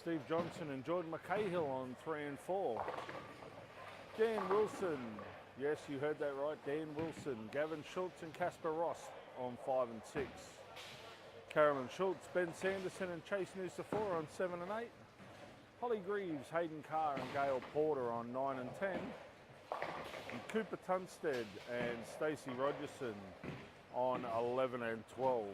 Steve Johnson and Jordan McCahill on 3 and 4. Dan Wilson, yes, you heard that right, Dan Wilson. Gavin Schultz and Casper Ross on 5 and 6. Carolyn Schultz, Ben Sanderson and Chase Nusafora on 7 and 8. Holly Greaves, Hayden Carr and Gail Porter on 9 and 10. And Cooper Tunstead and Stacey Rogerson on 11 and 12.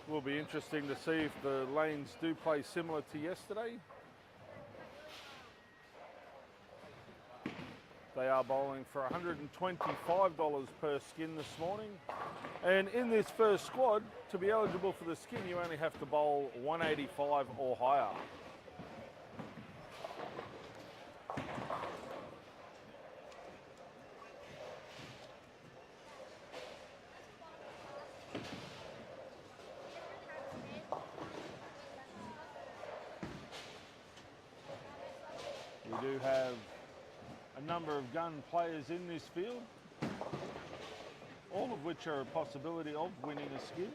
Will be interesting to see if the lanes do play similar to yesterday. They are bowling for $125 per skin this morning. And in this first squad, to be eligible for the skin, you only have to bowl 185 or higher. We do have a number of gun players in this field, all of which are a possibility of winning a skin.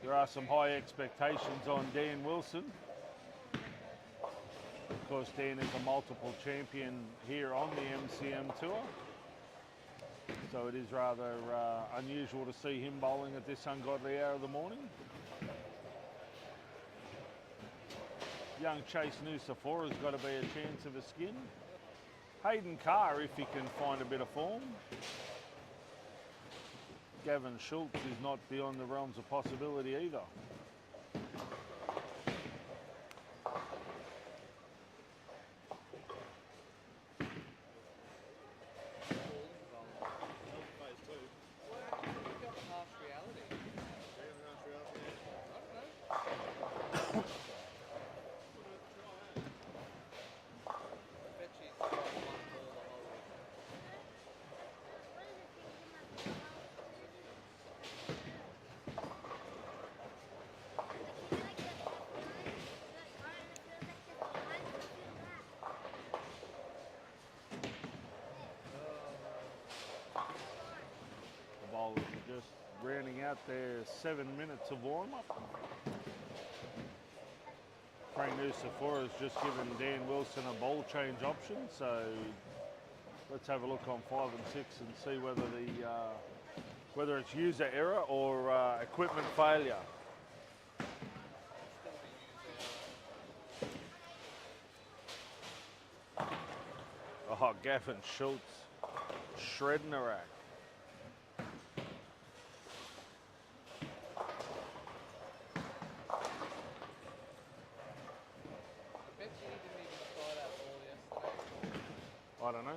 There are some high expectations on Dan Wilson. Of course, Dan is a multiple champion here on the MCM Tour. So it is rather unusual to see him bowling at this ungodly hour of the morning. Young Chase Nusafora has got to be a chance of a skin. Hayden Carr, if he can find a bit of form. Gavin Schultz is not beyond the realms of possibility either. Bowlers are just rounding out their 7 minutes of warm-up. Frank Nusafora has just given Dan Wilson a bowl change option, so let's have a look on 5 and 6 and see whether whether it's user error or equipment failure. Oh, Gavin Schultz shredding a rack. I don't know.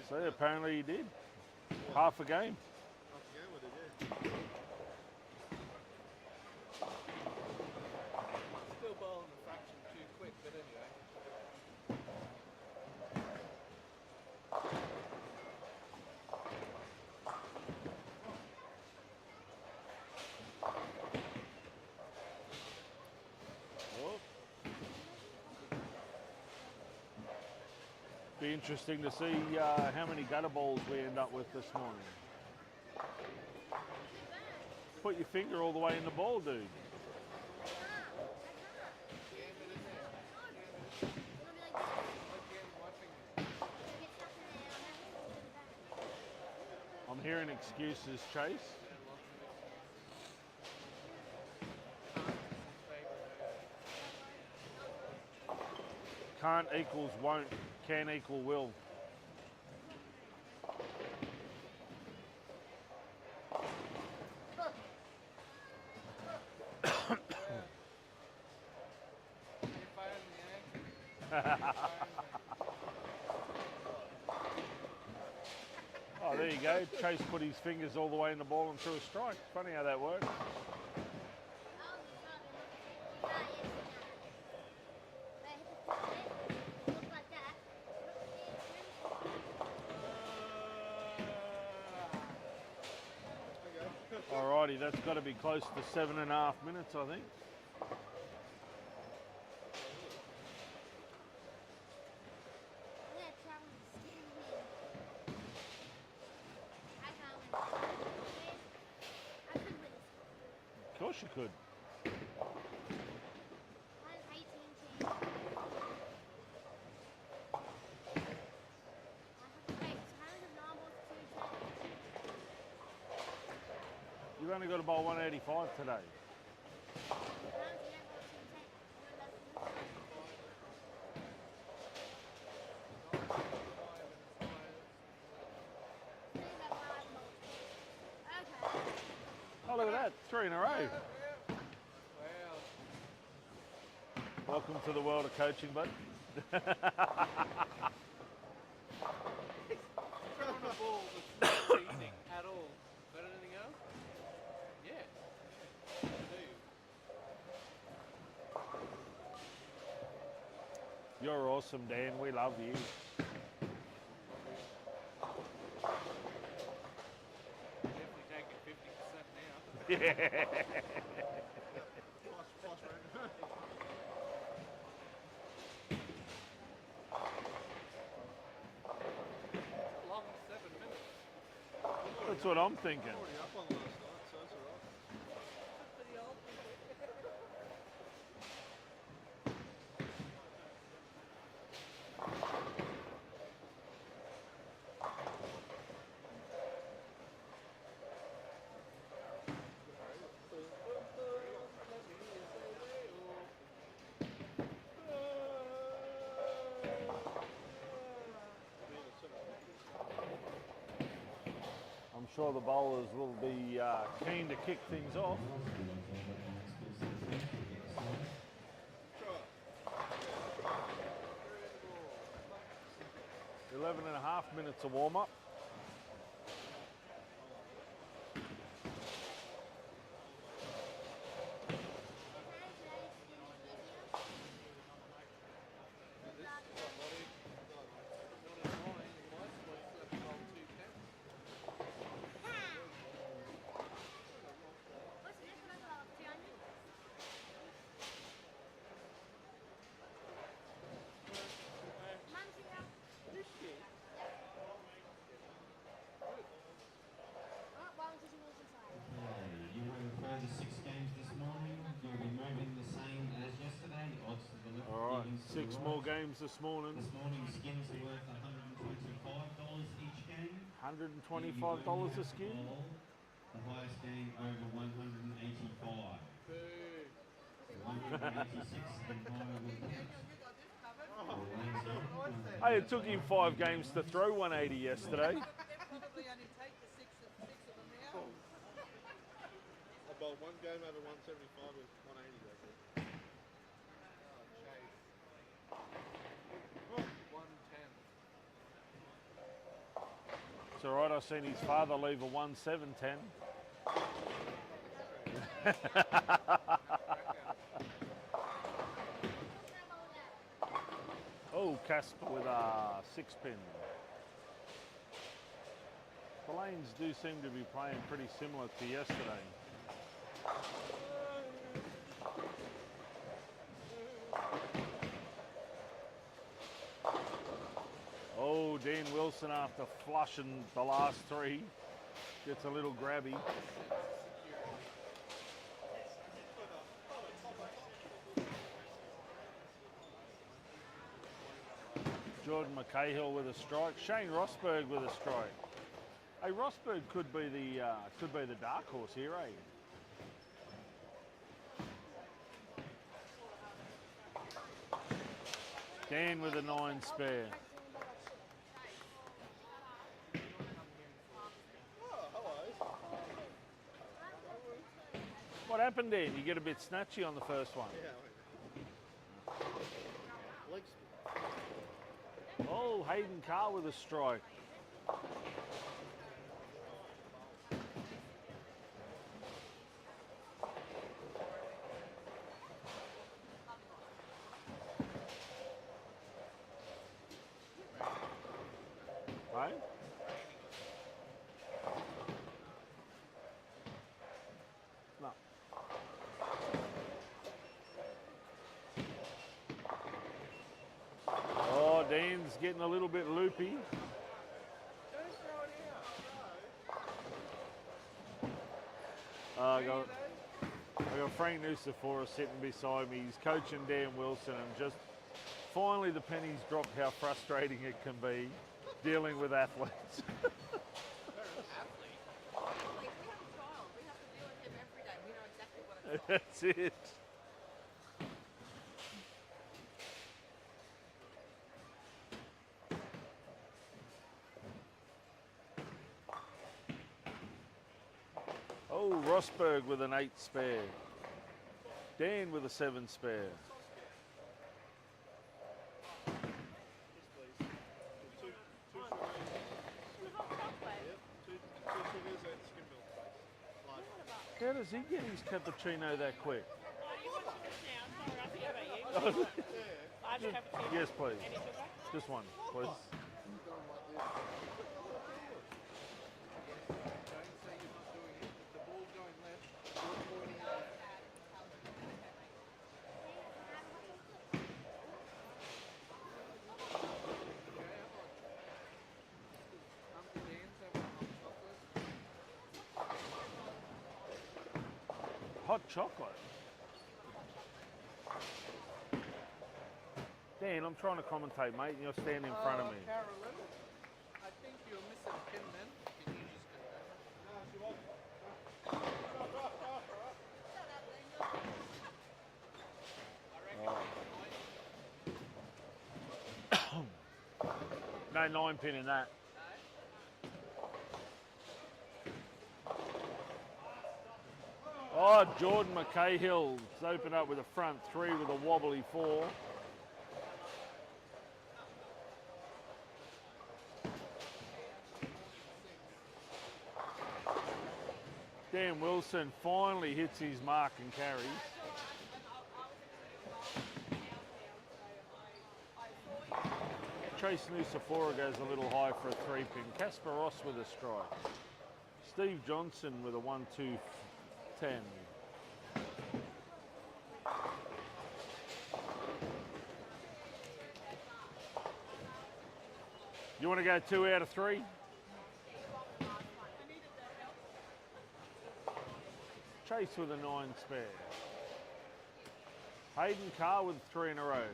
See, apparently he did. Half a game. Half a game, what did you? Still bowling the fraction too quick, but anyway. Be interesting to see how many gutter balls we end up with this morning. Put your finger all the way in the ball, dude. I'm hearing excuses, Chase. Can't equals won't, can equal will. Oh, there you go. Chase put his fingers all the way in the ball and threw a strike. Funny how that works. Alrighty, that's got to be close to 7.5 minutes, I think. Of course you could. You've only got to bowl 185 today. Oh, look at that, 3 in a row. Wow. Welcome to the world of coaching, bud. Throwing a ball that's not cheating at all. Got anything else? Yeah. Do you? You're awesome, Dan. We love you. Definitely taking 50% now. Yeah. Plus round. Long 7 minutes. That's what I'm thinking. Already up on last night, so it's alright. Pretty old. I'm sure the bowlers will be keen to kick things off. 11.5 minutes of warm-up. You have a further 6 games this morning. You'll be moving the same as yesterday. Odds to the left. All right, evens to 6 the more right. games this morning. This morning, skins are worth $125 each game. $125 a skin. The highest game over 185. So 186 and higher will count. Hey, it took him 5 games to throw 180 yesterday. Probably only take the six of them now. I bowled one game over 175 with 180 that day. Oh, chase. 110. It's all right, I've seen his father leave a 1-7-10. Oh, Casper with a 6-pin. The lanes do seem to be playing pretty similar to yesterday. Oh, Dean Wilson, after flushing the last 3, gets a little grabby. Jordan McCahill with a strike. Shane Rosberg with a strike. Hey, Rosberg could be the dark horse here, eh? Dan with a 9 spare. What happened, Dan? You get a bit snatchy on the first one. Yeah, leg spin. Oh, Hayden Carr with a strike. Right? getting a little bit loopy. Don't throw it out. I got Frank Nucifora sitting beside me. He's coaching Dan Wilson, and just finally the pennies dropped how frustrating it can be dealing with athletes. Athlete. Like, we have a child. We have to deal with him every day. We know exactly what it's like. That's it. Oh, Rosberg with an 8 spare. Dan with a 7 spare. How does he get his cappuccino that quick? Yes, please. Just one, please. Don't say you're not doing it. If the ball's going left, you're pointing at it. Uncle Dan's having hot chocolate. Hot chocolate. Dan, I'm trying to commentate, mate, and you're standing in front of me. Carolyn, I think you're missing a pin then. Can you just go back? No 9 pin in that. Oh, Jordan McCahill's opened up with a front 3 with a wobbly 4. Dan Wilson finally hits his mark and carries. Chase Nucifora goes a little high for a 3 pin. Casper Ross with a strike. Steve Johnson with a 1-2-10. You want to go 2 out of 3? Chase with a 9 spare. Hayden Carr with 3 in a row.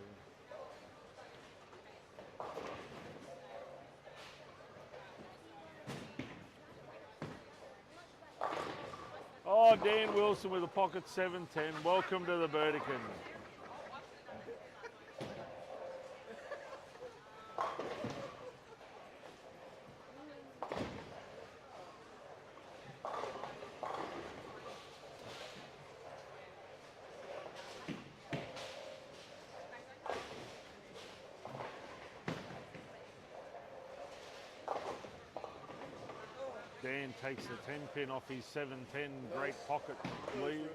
Oh, Dan Wilson with a pocket 7-10. Welcome to the Burdekin. Dan takes the 10 pin off his 7-10 great pocket lead.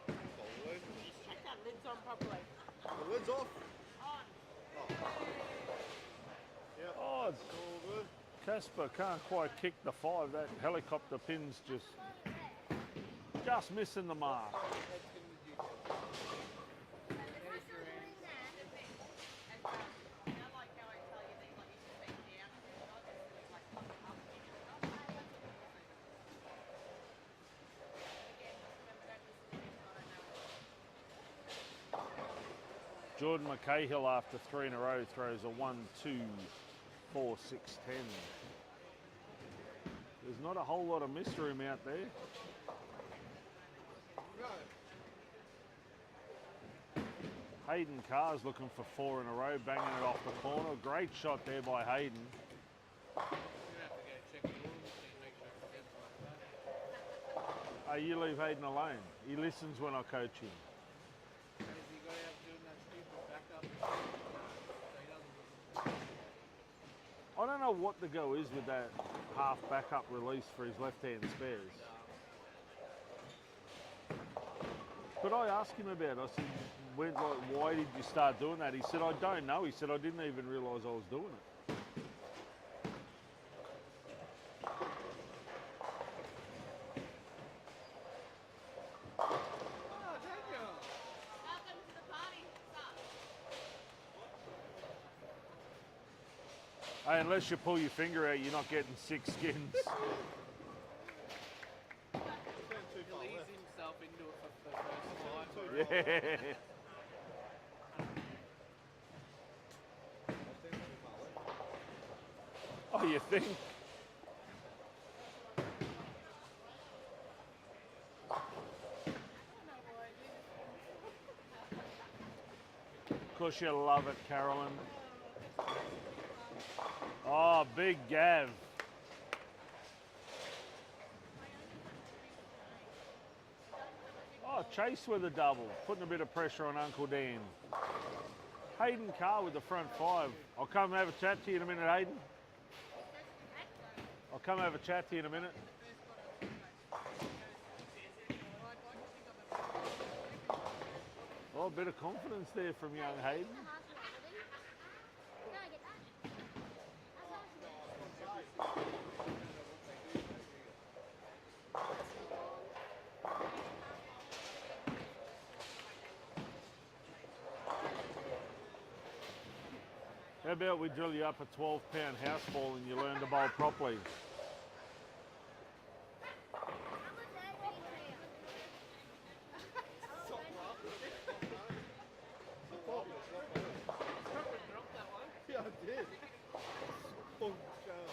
Check that lid's on properly. The lid's off. On. Oh, Casper can't quite kick the 5. That helicopter pin's just missing the mark. Jordan McCahill, after 3 in a row, throws a 1-2-4-6-10. There's not a whole lot of miss room out there. Hayden Carr's looking for 4 in a row, banging it off the corner. Great shot there by Hayden. You're going to have to go check the order machine, make sure it gets like that. You leave Hayden alone. He listens when I coach him. Has he got out doing that stupid backup? No, so he doesn't. I don't know what the go is with that half backup release for his left-hand spares. But I asked him about it. I said, why did you start doing that? He said, I don't know. He said, I didn't even realise I was doing it. Oh, Daniel! Welcome to the party. What's up? Hey, unless you pull your finger out, you're not getting 6 skins. He'll ease himself into it for the first 5. Yeah. Oh, you think? Of course you love it, Carolyn. Oh, big Gav. Oh, Chase with a double, putting a bit of pressure on Uncle Dan. Hayden Carr with the front 5. I'll come have a chat to you in a minute, Hayden. I'll come have a chat to you in a minute. Oh, a bit of confidence there from young Hayden. How about we drill you up a 12-pound house ball and you learn to bowl properly? Yeah, I did. Boom, sharp.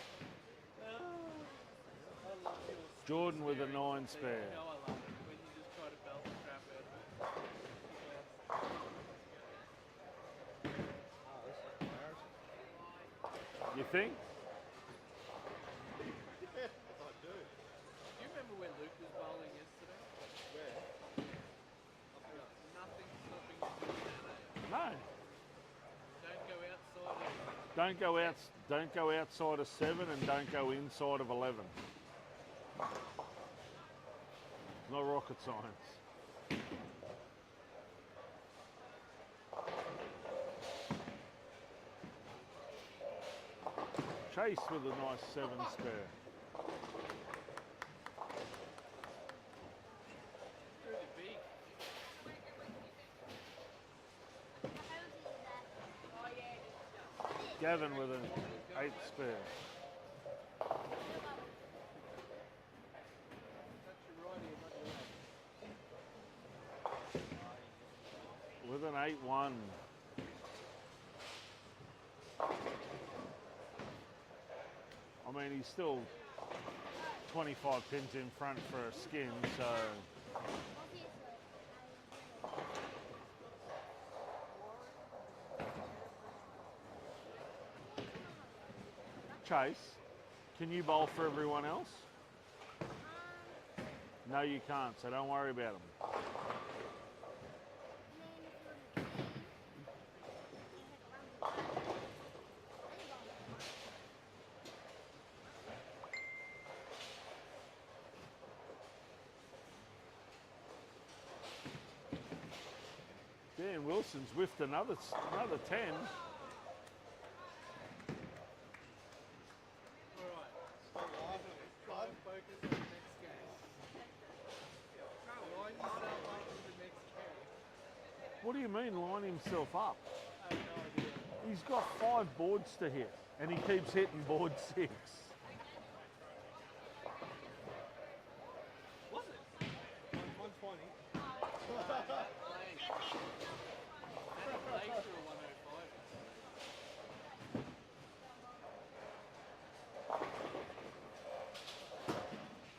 Jordan with a 9 spare. You know I love it when you just try to belt the crap out of it. Oh, this is embarrassing. You think? Yeah, I do. Do you remember when Luke was bowling yesterday? Where? Nothing stopping you doing that, eh? No. Don't go outside of Don't go outside of 7 and don't go inside of 11. Not rocket science. Chase with a nice 7 spare. really big. Gavin with an 8 spare. That's your righty and not your left. With an 8-1. I mean, he's still 25 pins in front for a skin, so Chase, can you bowl for everyone else? No, you can't, so don't worry about them. Dan Wilson's whiffed another 10. Alright, Stop laughing. try and focus on the next game. Line yourself up for the next game. What do you mean line himself up? I have no idea. He's got 5 boards to hit, and he keeps hitting board 6. Was it? 120. Playing. And he played through a 105.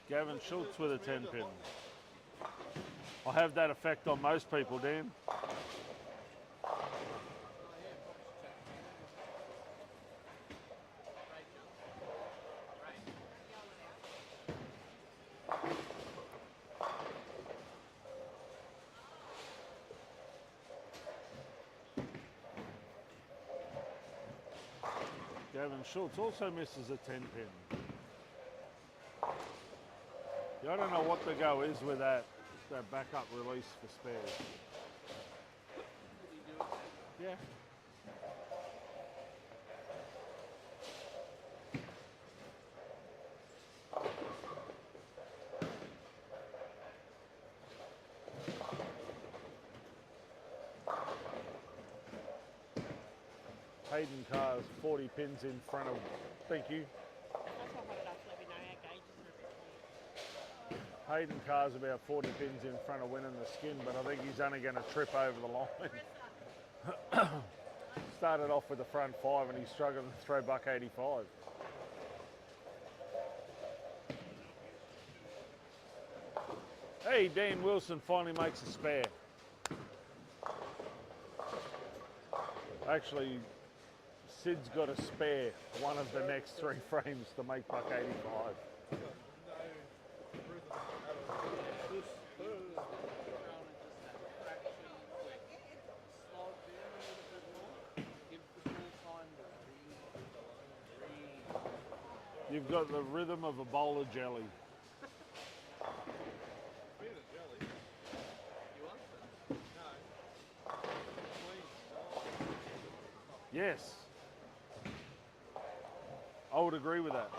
Gavin Schultz with a 10 pin. I have that effect on most people, Dan. Gavin Schultz also misses a 10 pin. Yeah, I don't know what the go is with that backup release for spares. Yeah. Hayden Carr's 40 pins in front of. Thank you. That's why I wanted us to let me know our gauges are a bit tall. Hayden Carr's about 40 pins in front of winning the skin, but I think he's only going to trip over the line. Started off with the front five and he's struggling to throw $1.85. Hey, Dan Wilson finally makes a spare. Actually, Sid's got a spare one of the next 3 frames to make $1.85. No rhythm at all. Just, Throwing it just that fraction quick. Slow it down a little bit more. Give the ball time to breathe. You've got the rhythm of a bowl of jelly. Being a jelly. You want that? No. Clean. Yes. I would agree with that.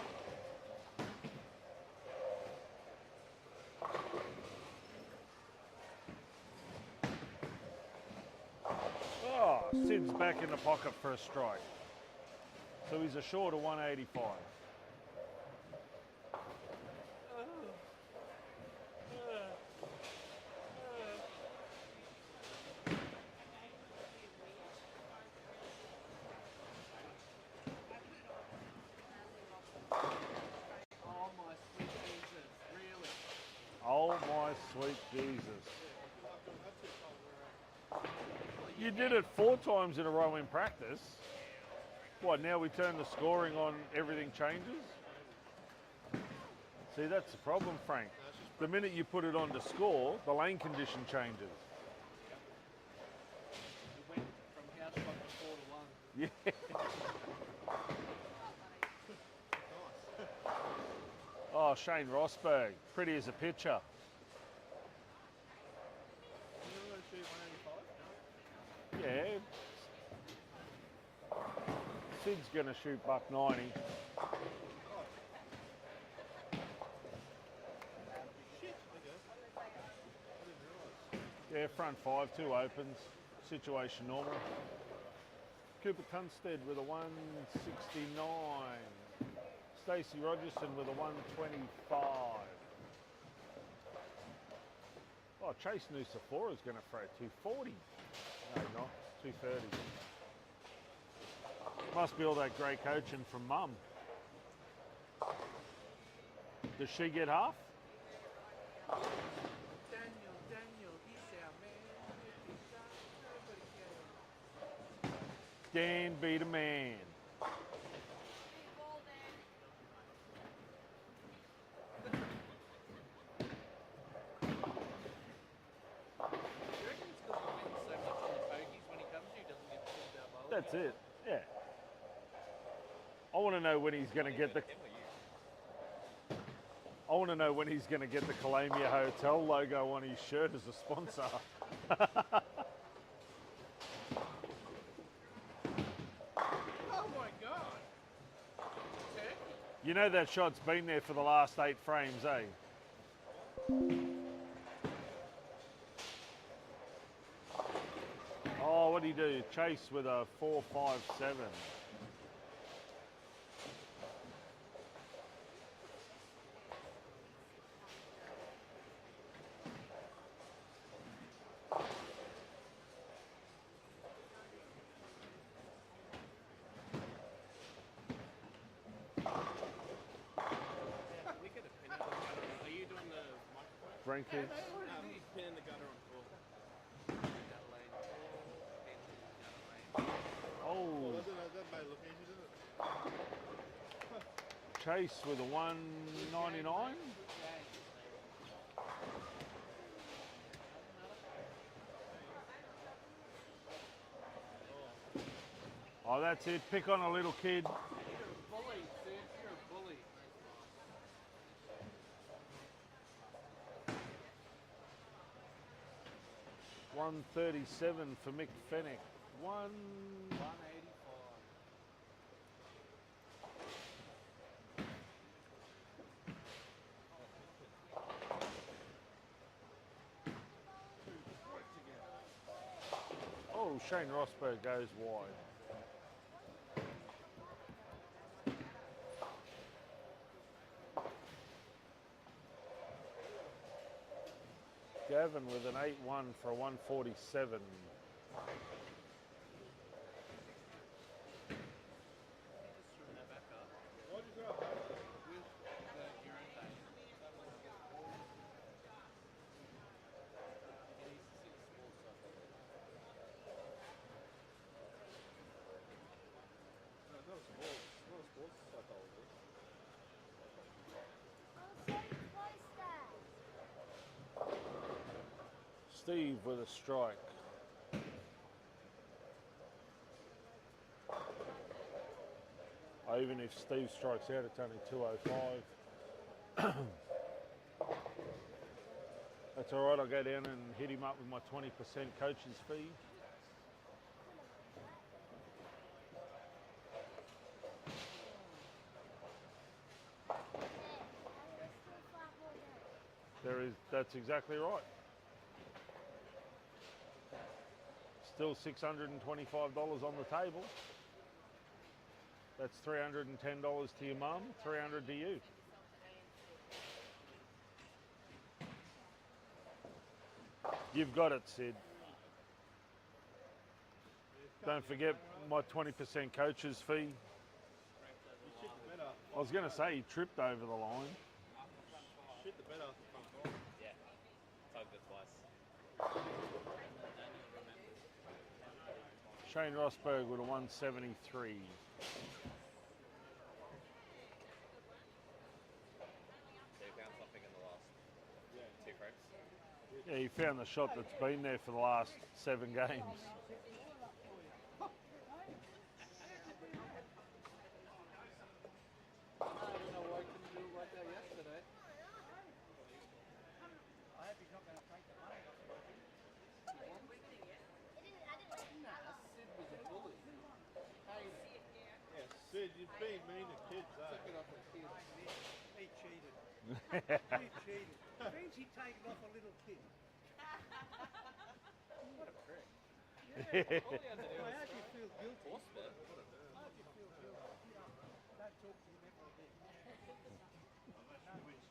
Oh, Sid's back in the pocket for a strike. So he's a short of 185. Oh my sweet Jesus, really? Oh my sweet Jesus. You did it 4 times in a row in practice. What, now we turn the scoring on, everything changes? See, that's the problem, Frank. The minute you put it on to score, the lane condition changes. We went from house shot to 4 to 1. Yeah. Oh, Shane Rosberg, pretty as a pitcher. You're going to shoot 185? No? Yeah. Sid's going to shoot $1.90. Shit. Okay. I didn't realise. Yeah, front 5, 2 opens. Situation normal. Cooper Tunstead with a 169. Stacey Rogerson with a 125. Oh, Chase Nusafora is going to throw 240. No, not 230. Must be all that great coaching from Mum. Does she get half? Daniel, he's our man. Dan be the man. That's it. Yeah. I want to know when he's going to get the. I want to know when he's going to get the Calamia Hotel logo on his shirt as a sponsor. Oh my God! Turkey. You know that shot's been there for the last 8 frames, eh? Oh, what do you do? Chase with a 4.57. We could have pinned the gutter. Are you doing the microphone? Brinkers. Pin in the gutter on full. Gutter lane. Pin in gutter lane. Oh, That may look easy, doesn't it? Chase with a 199. Oh, that's it. Pick on a little kid. You're a bully, Sid. You're a bully. 137 for Mick Fennick. 185. Oh, Shane Rosberg goes wide. Gavin with an 8-1 for a 147. Just threw that back up Why'd you throw it back? with the urine bag. He needs to see the small stuff. No, not a sports psychologist. Steve with a strike. Even if Steve strikes out, it's only 205. That's all right. I'll go down and hit him up with my 20% coach's fee. That's exactly right. Still $625 on the table. That's $310 to your mum, $300 to you. You've got it, Sid. Don't forget my 20% coach's fee. You shit the bed after. I was going to say he tripped over the line. Shit the bed after front ball. Yeah, tugged it twice. Shane Rosberg with a 173. So you found something in the last two frames? Yeah, he found the shot that's been there for the last 7 games. I don't know why I couldn't do it like that yesterday. Nah, Sid was a bully. Hey, Yeah, Sid, you've been mean to kids, took eh? it off a kid. He cheated. He cheated. Means he taken off a little kid. What a prick. Yeah. All he had to do Well, was how do you feel guilty? force fit. How do you feel guilty? Don't talk to him ever again. No wish.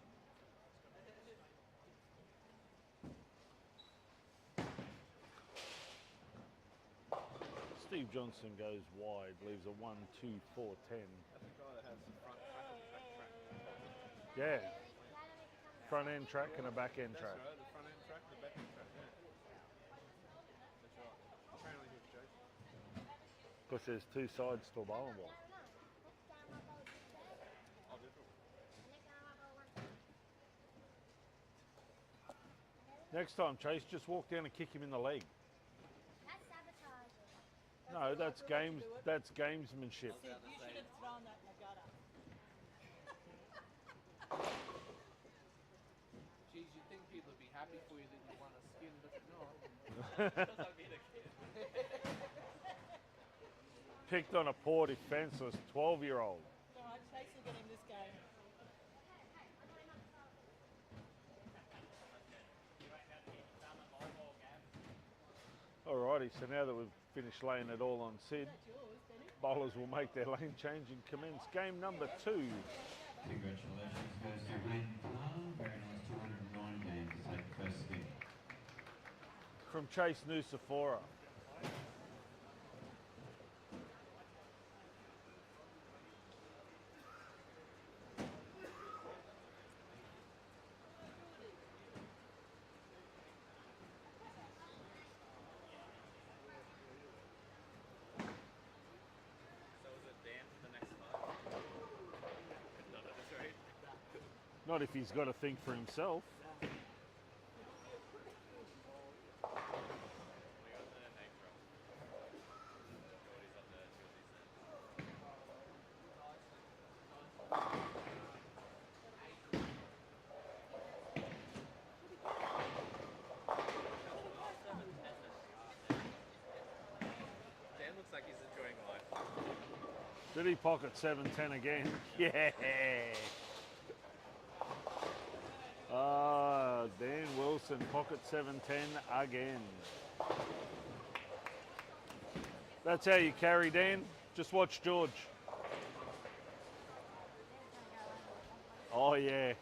Steve Johnson goes wide, leaves a 1-2-4-10. That's the guy that has the front track and track. Yeah. Front end track and a back end That's track. right, the front end track and the back end track, yeah. That's right. Apparently he was joking. Because there's 2 sides to a bowling ball. Oh, definitely. Next time, Chase, just walk down and kick him in the leg. No, that's games. That's gamesmanship. Sid, you should have thrown that in the gutter. Geez, you'd think people would be happy for you that you won a skin, but you're not. Because I've been a kid. Picked on a poor defenceless 12-year-old. All right, Chase will get him this game. Alrighty, so now that we've finished laying it all on Sid, That's yours, Benny. bowlers will make their lane change and commence game number 2. Congratulations goes to Hayden Tanana. Very nice 209 games to take the first spin. From Chase Nusafora. So is it Dan for the next 5? No, that's right. Not if he's got to think for himself. We got the name from. Jordy's up there. Jordy's Dan looks like he's enjoying life. Did he pocket 7-10 again? Yeah. Dan Wilson pocket 7-10 again. That's how you carry, Dan. Just watch George. Oh yeah.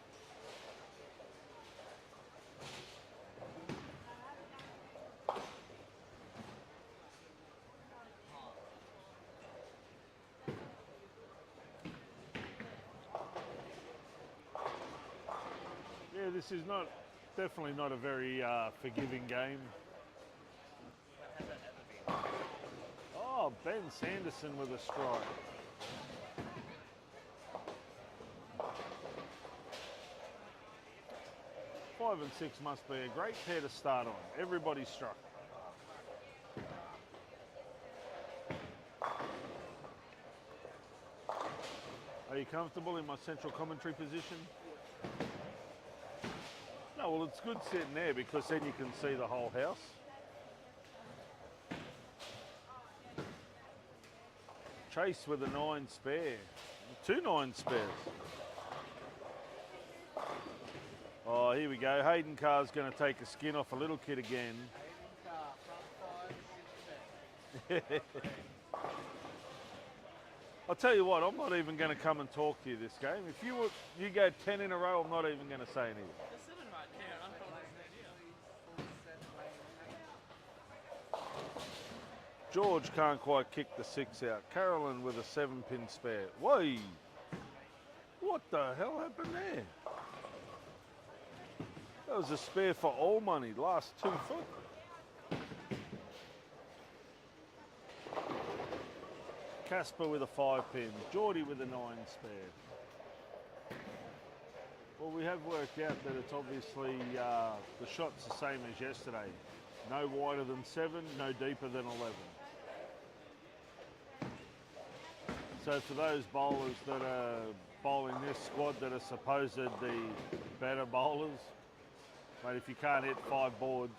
this is definitely not a very forgiving game. When has that ever been? Oh, Ben Sanderson with a strike. Five and six must be a great pair to start on. Everybody struck. Are you comfortable in my central commentary position? No, well, it's good sitting there because then you can see the whole house. Chase with a 9 spare. 2 9 spares. Oh, here we go. Hayden Carr's going to take a skin off a little kid again. Hayden Carr, front 5, 6 bet. I'll tell you what, I'm not even going to come and talk to you this game. If you go 10 in a row, I'm not even going to say anything. They're sitting right there. I'm not listening to you. George can't quite kick the 6 out. Carolyn with a 7-pin spare. Whoa! What the hell happened there? That was a spare for all money, last 2 foot. Casper with a 5-pin. Geordie with a 9 spare. Well, we have worked out that it's obviously the shot's the same as yesterday. No wider than 7, no deeper than 11. So for those bowlers that are bowling this squad that are supposed the better bowlers, mate, if you can't hit 5 boards,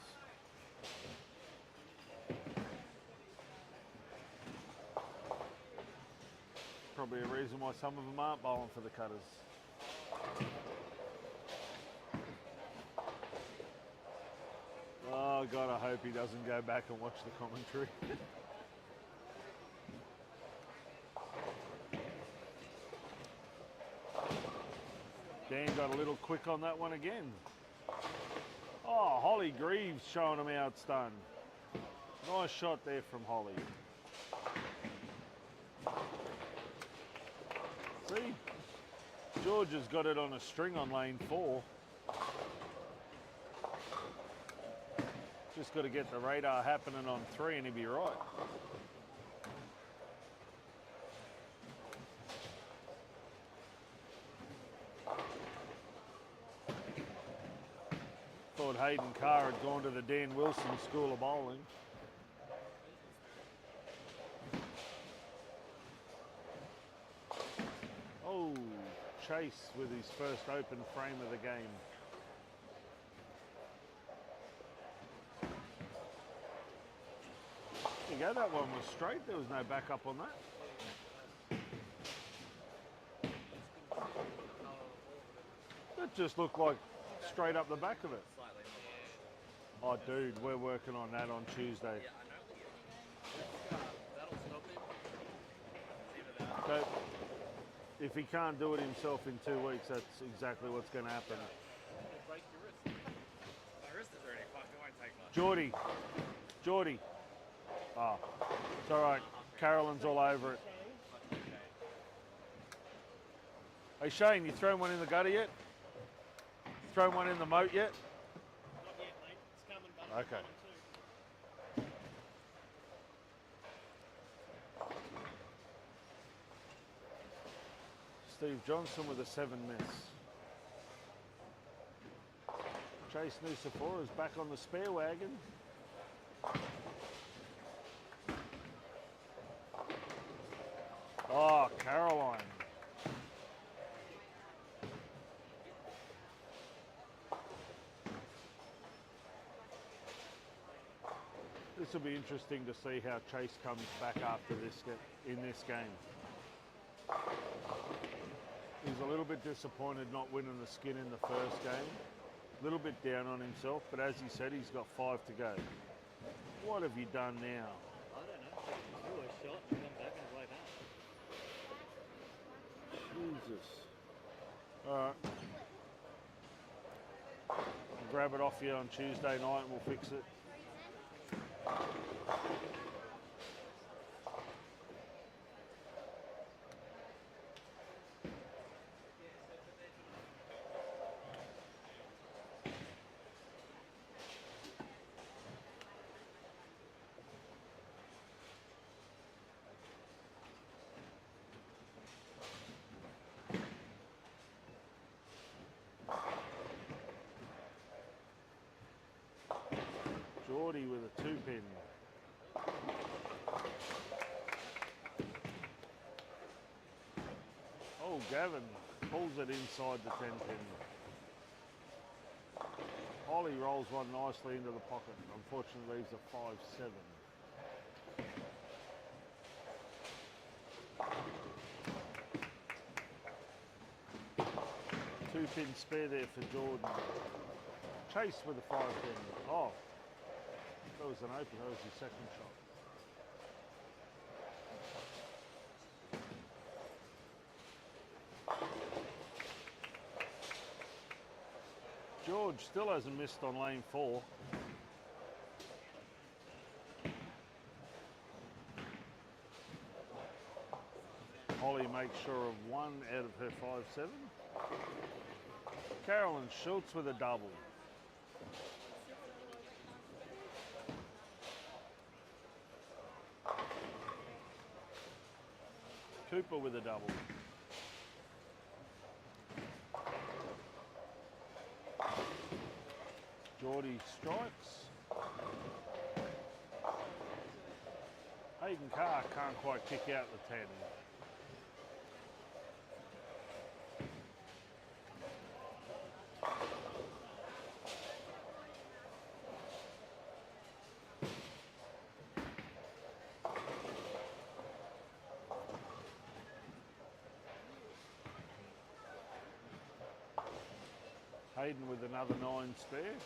probably a reason why some of them aren't bowling for the cutters. Oh God, I hope he doesn't go back and watch the commentary. Dan got a little quick on that one again. Oh, Holly Greaves showing him how it's done. Nice shot there from Holly. See, George has got it on a string on lane 4. Just got to get the radar happening on 3 and he'll be right. Thought Hayden Carr had gone to the Dan Wilson School of Bowling. Oh, Chase with his first open frame of the game. There you go, that one was straight. There was no backup on that. That just looked like straight up the back of it. Oh, dude, we're working on that on Tuesday. That'll stop him. But if he can't do it himself in 2 weeks, that's exactly what's going to happen. Break your wrist. My wrist is already fucked. It won't take much. Geordie. Oh, it's all right. Carolyn's all over it. Hey, Shane, you thrown one in the gutter yet? Thrown one in the moat yet? Not yet, mate. It's coming, but Okay. it's coming too. Steve Johnson with a 7 miss. Chase Nusafora is back on the spare wagon. Oh, Caroline. This will be interesting to see how Chase comes back after this in this game. He's a little bit disappointed not winning the skin in the first game. A little bit down on himself, but as he said, he's got 5 to go. What have you done now? I don't know. Threw a shot and come back and play that. Jesus. All right. I'll grab it off you on Tuesday night and we'll fix it. Gavin pulls it inside the 10 pin. Holly rolls one nicely into the pocket. Unfortunately leaves a 5-7. Two pin spare there for Jordan. Chase with a 5 pin. Oh, that was an open. That was his second shot. George still hasn't missed on lane 4. Holly makes sure of 1 out of her 5-7. Carolyn Schultz with a double. Cooper with a double. Geordie strikes. Hayden Carr can't quite kick out the 10. Hayden with another 9 spare.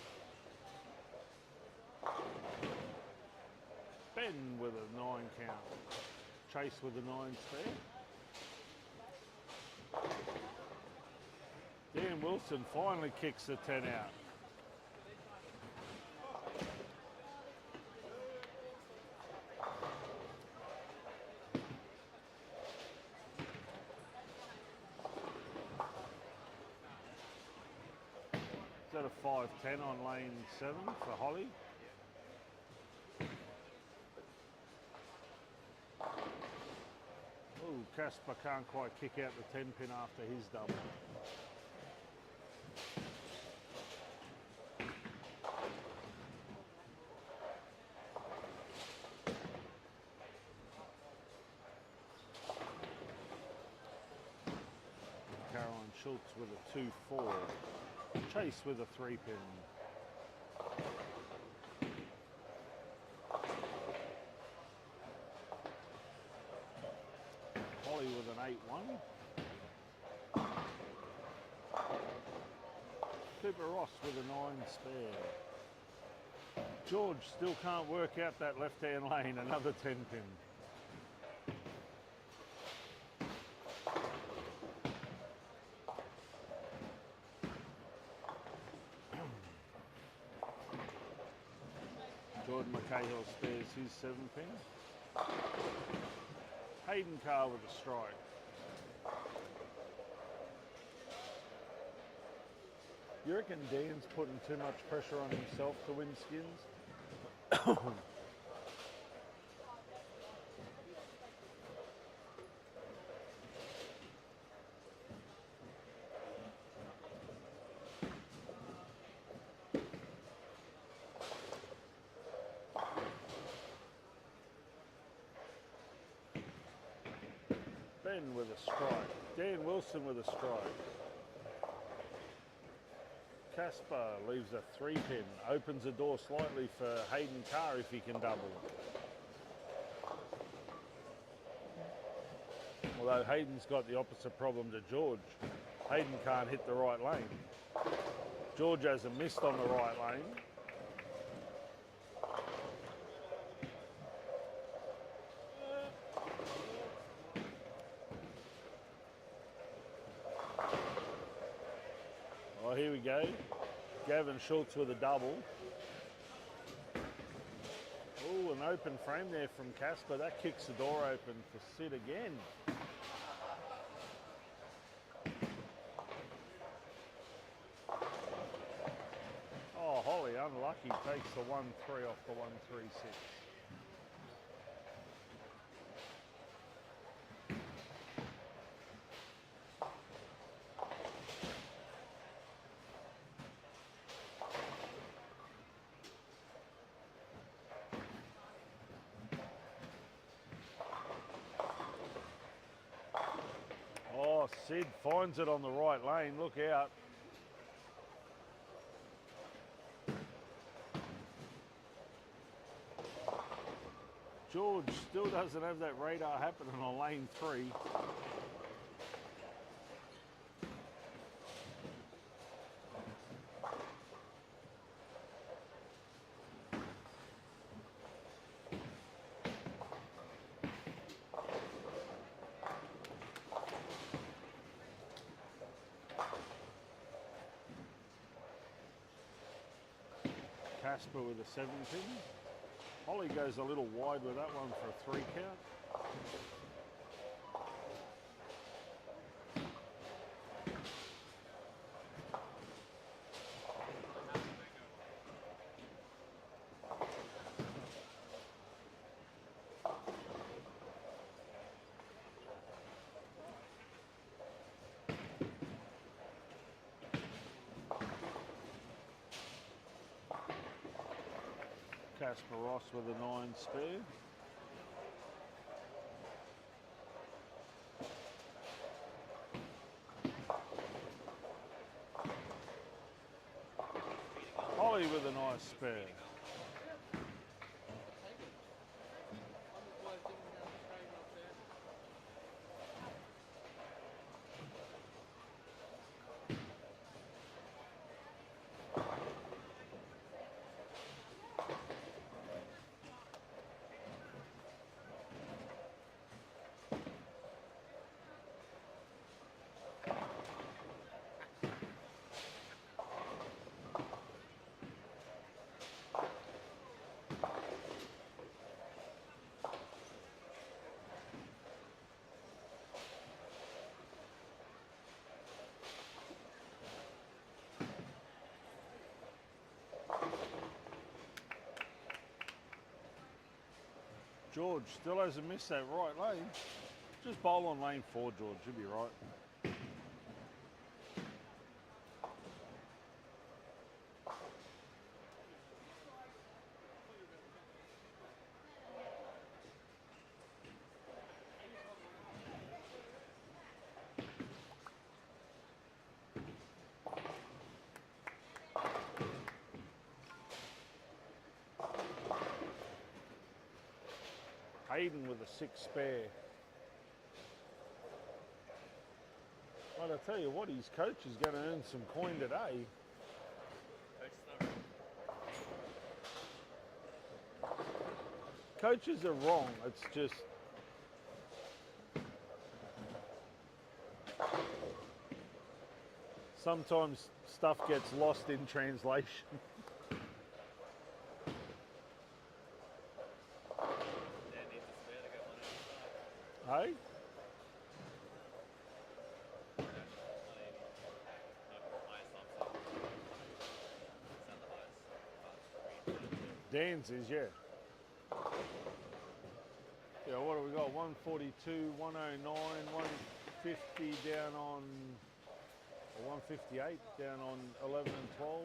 Ben with a 9 count. Chase with a 9 spare. Dan Wilson finally kicks the 10 out. Is that a 5-10 on lane 7 for Holly? Oh, Casper can't quite kick out the 10 pin after his double. Caroline Schultz with a 2-4. Chase with a 3 pin. Holly with an 8-1. Cooper Ross with a 9 spare. George still can't work out that left-hand lane, another 10 pin. Jordan McCahill spares his 7 pin. Hayden Carr with a strike. You reckon Dan's putting too much pressure on himself to win skins? Ben with a strike. Dan Wilson with a strike. Casper leaves a 3 pin. Opens the door slightly for Hayden Carr if he can double. Although Hayden's got the opposite problem to George. Hayden can't hit the right lane. George hasn't missed on the right lane. Oh, here we go. Gavin Schultz with a double. Oh, an open frame there from Casper. That kicks the door open for Sid again. Oh, Holly, unlucky. Takes the 1-3 off the 1-3-6. Sid finds it on the right lane. Look out. George still doesn't have that radar happening on lane 3. Casper with a 7 pin. Holly goes a little wide with that one for a 3 count. Casper Ross with a 9 spare. Holly with a nice spare. George still hasn't missed that right lane. Just bowl on lane 4, George, you'll be right. Hayden with a 6 spare. But I tell you what, his coach is going to earn some coin today. Coaches are wrong. It's just sometimes stuff gets lost in translation. Hey? Dan's is, yeah. Yeah, what have we got? 142, 109, 150 down on, or 158 down on 11 and 12.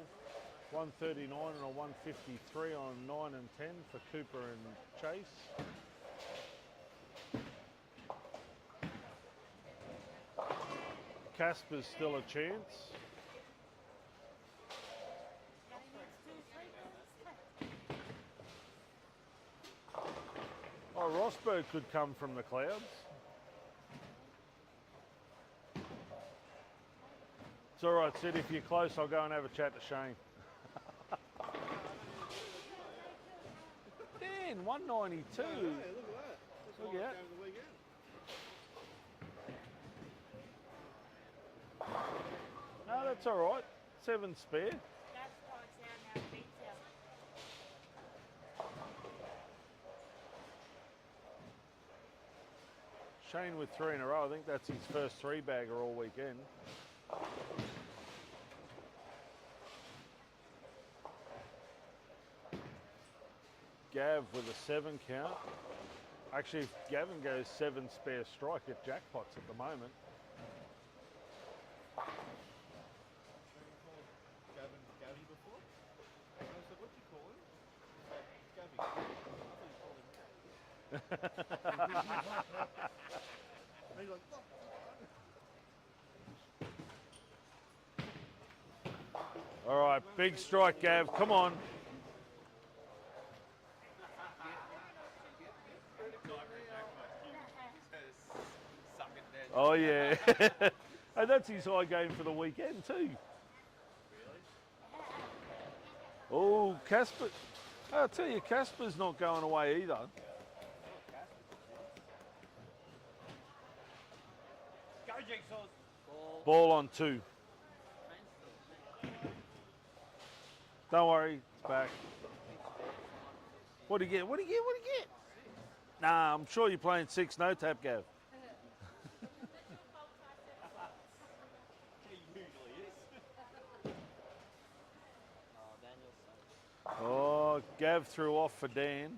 139 and a 153 on 9 and 10 for Cooper and Chase. Casper's still a chance. Oh, Rosberg could come from the clouds. It's all right, Sid. If you're close, I'll go and have a chat to Shane. Dan, 192. Hey, look at that. That's Look why I out. came the weekend. No, that's all right. 7 spare. That's how it sounds now. It beats out. Shane with 3 in a row. I think that's his first 3-bagger all weekend. Gav with a 7 count. Actually, if Gavin goes 7 spare strike at jackpots at the moment. Gavin before? And I said, what do you call him? Gavin. I thought you called him Gavin. He's like, what? All right, big strike, Gav. Come on. Oh, yeah. And that's his high game for the weekend, too. Oh, Casper. I'll tell you, Casper's not going away either. Go, Jigsaws. Ball on 2. Don't worry, it's back. What do you get? What do you get? What do you get? Nah, I'm sure you're playing 6 no tap, Gav. Oh, Gav threw off for Dan.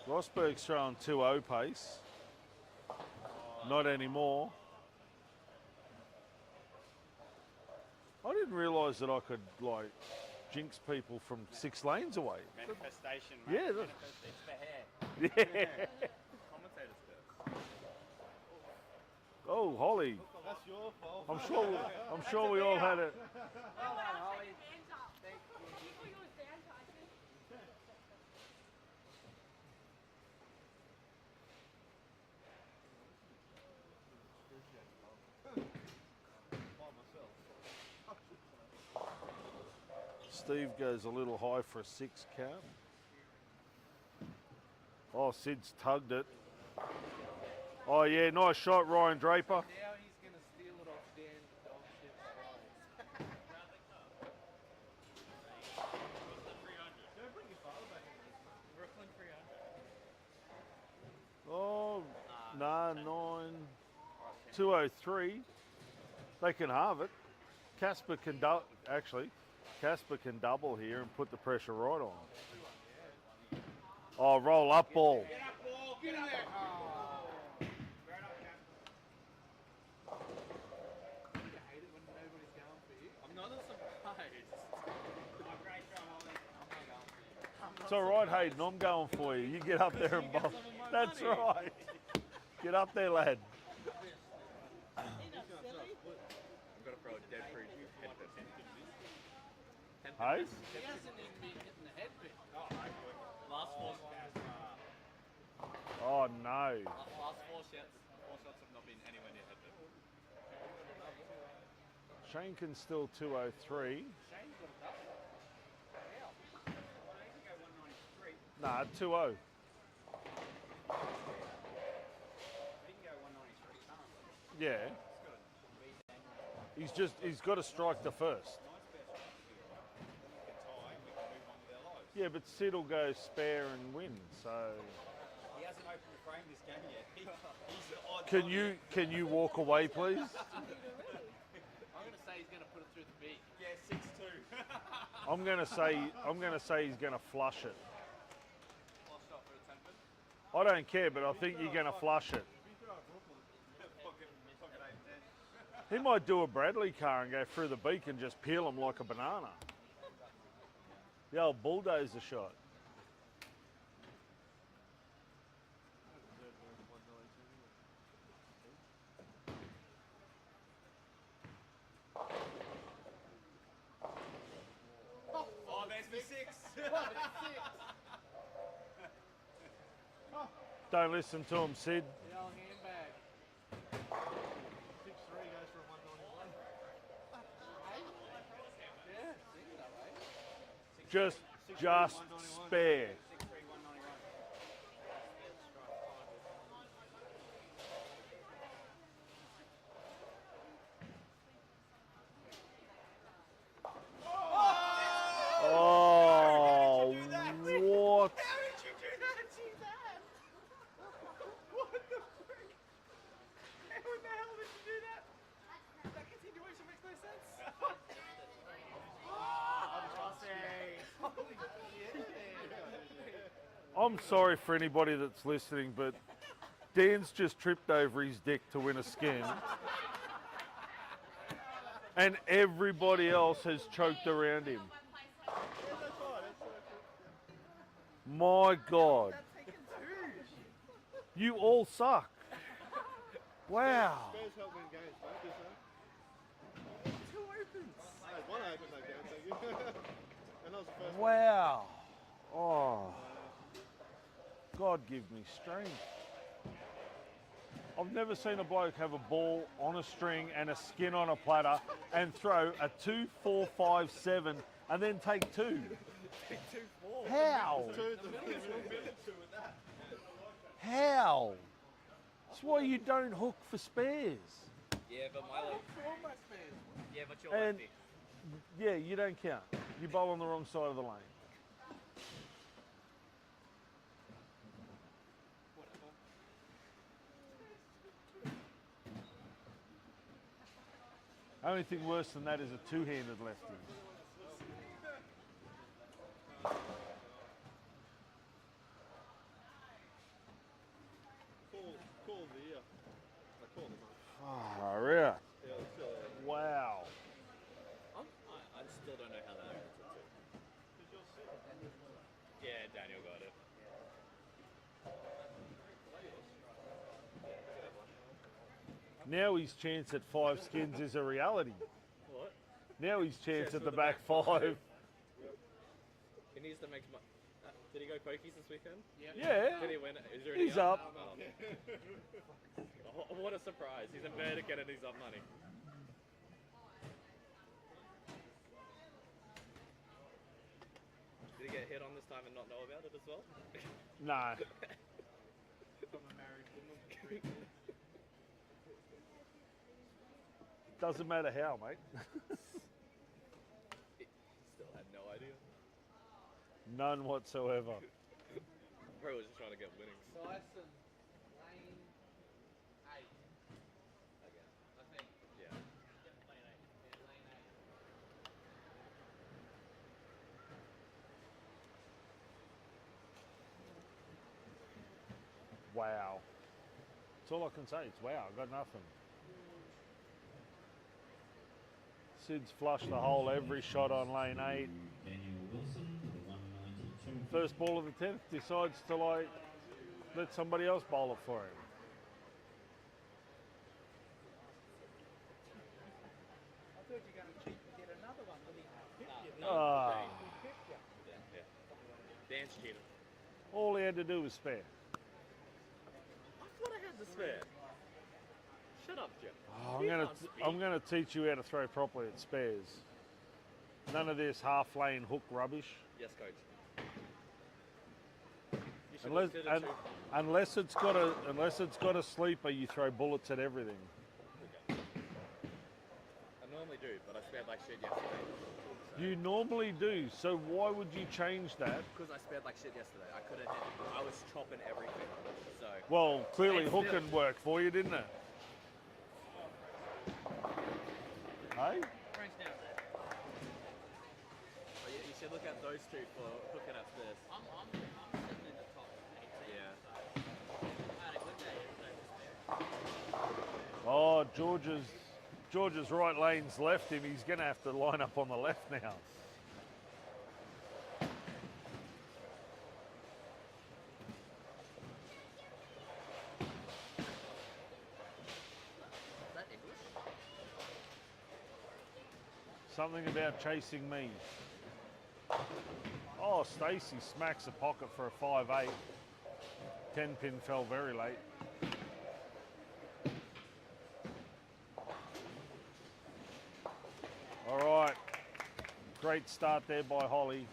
Rosberg's throwing 2-0 pace. Not anymore. I didn't realise that I could, like, jinx people from 6 lanes away. Manifestation, Yeah, mate. that- It's for hair. Yeah. Commentators first. Oh, Holly. That's your fault. I'm sure we all had it. Steve goes a little high for a 6 count. Oh, Sid's tugged it. Oh, yeah, nice shot, Ryan Draper. Now he's going to steal it off Dan dog shit twice. Brooklyn 300. Oh, nah, 9. 203. They can halve it. Casper can actually. Casper can double here and put the pressure right on. Oh, roll up ball. Get up, ball. Get in there. You hate it when nobody's going for you. I'm not surprised. Great try, Holly. I'm not going for you. It's all right, Hayden. I'm going for you. You get up there and bowl. That's right. Get up there, lad. I'm going to throw a dead free head pit. Hayes? He hasn't even been hitting the head bit. Last 4 Oh, no. Last 4 shots. 4 shots have not been anywhere near head pit. Shane can still 203. Shane's got a double. Nah, 2-0. Yeah. He's got to strike the first. Yeah, but Sid will go spare and win, so. He hasn't opened the frame this game yet. He's the odd Can you walk away, please? I'm going to say he's going to put it through the beak. Yeah, 6-2. I'm gonna say he's gonna flush it. Last shot for a 10 pin. I don't care, but I think you're gonna flush it. Pocket 8-10. He might do a Bradley car and go through the beak and just peel him like a banana. The old bulldozer shot. Oh, there's me 6. Don't listen to him, Sid. The old handbag. 6-3 goes for a 191. Yeah, seems that way. Just spare. 6-3, 191. Oh, what? How did you do that? What the frick? How in the hell did you do that? That continuation makes no sense. I'm sorry for anybody that's listening, but Dan's just tripped over his dick to win a skin. And everybody else has choked around him. My God. You all suck. Wow. Spares help win games, don't you, sir? 2 opens. I had one open that game, thank you. And that was the first one. Wow. Oh. God give me strength. I've never seen a bloke have a ball on a string and a skin on a platter and throw a 2, 4, 5, 7 and then take 2. 2-4. How? How? That's why you don't hook for spares. Yeah, but my leg. Yeah, but you're And lefty. yeah, you don't count. You bowl on the wrong side of the lane. Whatever. Only thing worse than that is a two-handed lefty. Call the year. I call them up. Oh, yeah. Yeah, it's, Wow. I still don't know how that happened. Yeah, Daniel got it. Now his chance at 5 skins is a reality. What? Now his chance Chance at for the the back back 5. He needs to make did he go pokies this weekend? Yeah. Did he win? Is there any He's up. Oh, what a surprise. He's in Burdekin and he's up money. Did he get hit on this time and not know about it as well? No. I'm a married woman. Doesn't matter how, mate. Still had no idea. None whatsoever. Bro was just trying to get winnings. Dyson, lane 8. Again. I think. Yeah. Yeah, lane 8. Wow. That's all I can say. It's wow. I got nothing. Sid's flushed the hole every shot on lane 8. Daniel Wilson, the 192. First ball of the 10th decides to let somebody else bowl it for him. I thought you were going to cheat and get another one, but he pipped you. Ah. He pipped you. Yeah, yeah. Dan's cheated. All he had to do was spare. I thought I had the spare. Shut up, Jim. Oh, You can't speak. I'm gonna teach you how to throw properly at spares. None of this half lane hook rubbish. Yes, coach. You should Unless, consider un, unless it's got a sleeper, you throw bullets at everything. I normally do, but I spared like shit yesterday. You normally do. So why would you change that? Because I spared like shit yesterday. I could have hit. I was chopping everything. So. Well, clearly And hook still- and work for you, didn't it? Hey? Range down. Oh, yeah, you should look at those two for hooking up spares. I'm sitting in the top 18. Yeah. So I had a good day yesterday. Oh, George's right lane's left him. He's going to have to line up on the left now. Is that English? Something about chasing me. Oh, Stacey smacks a pocket for a 5-8. 10 pin fell very late. All right. Great start there by Holly.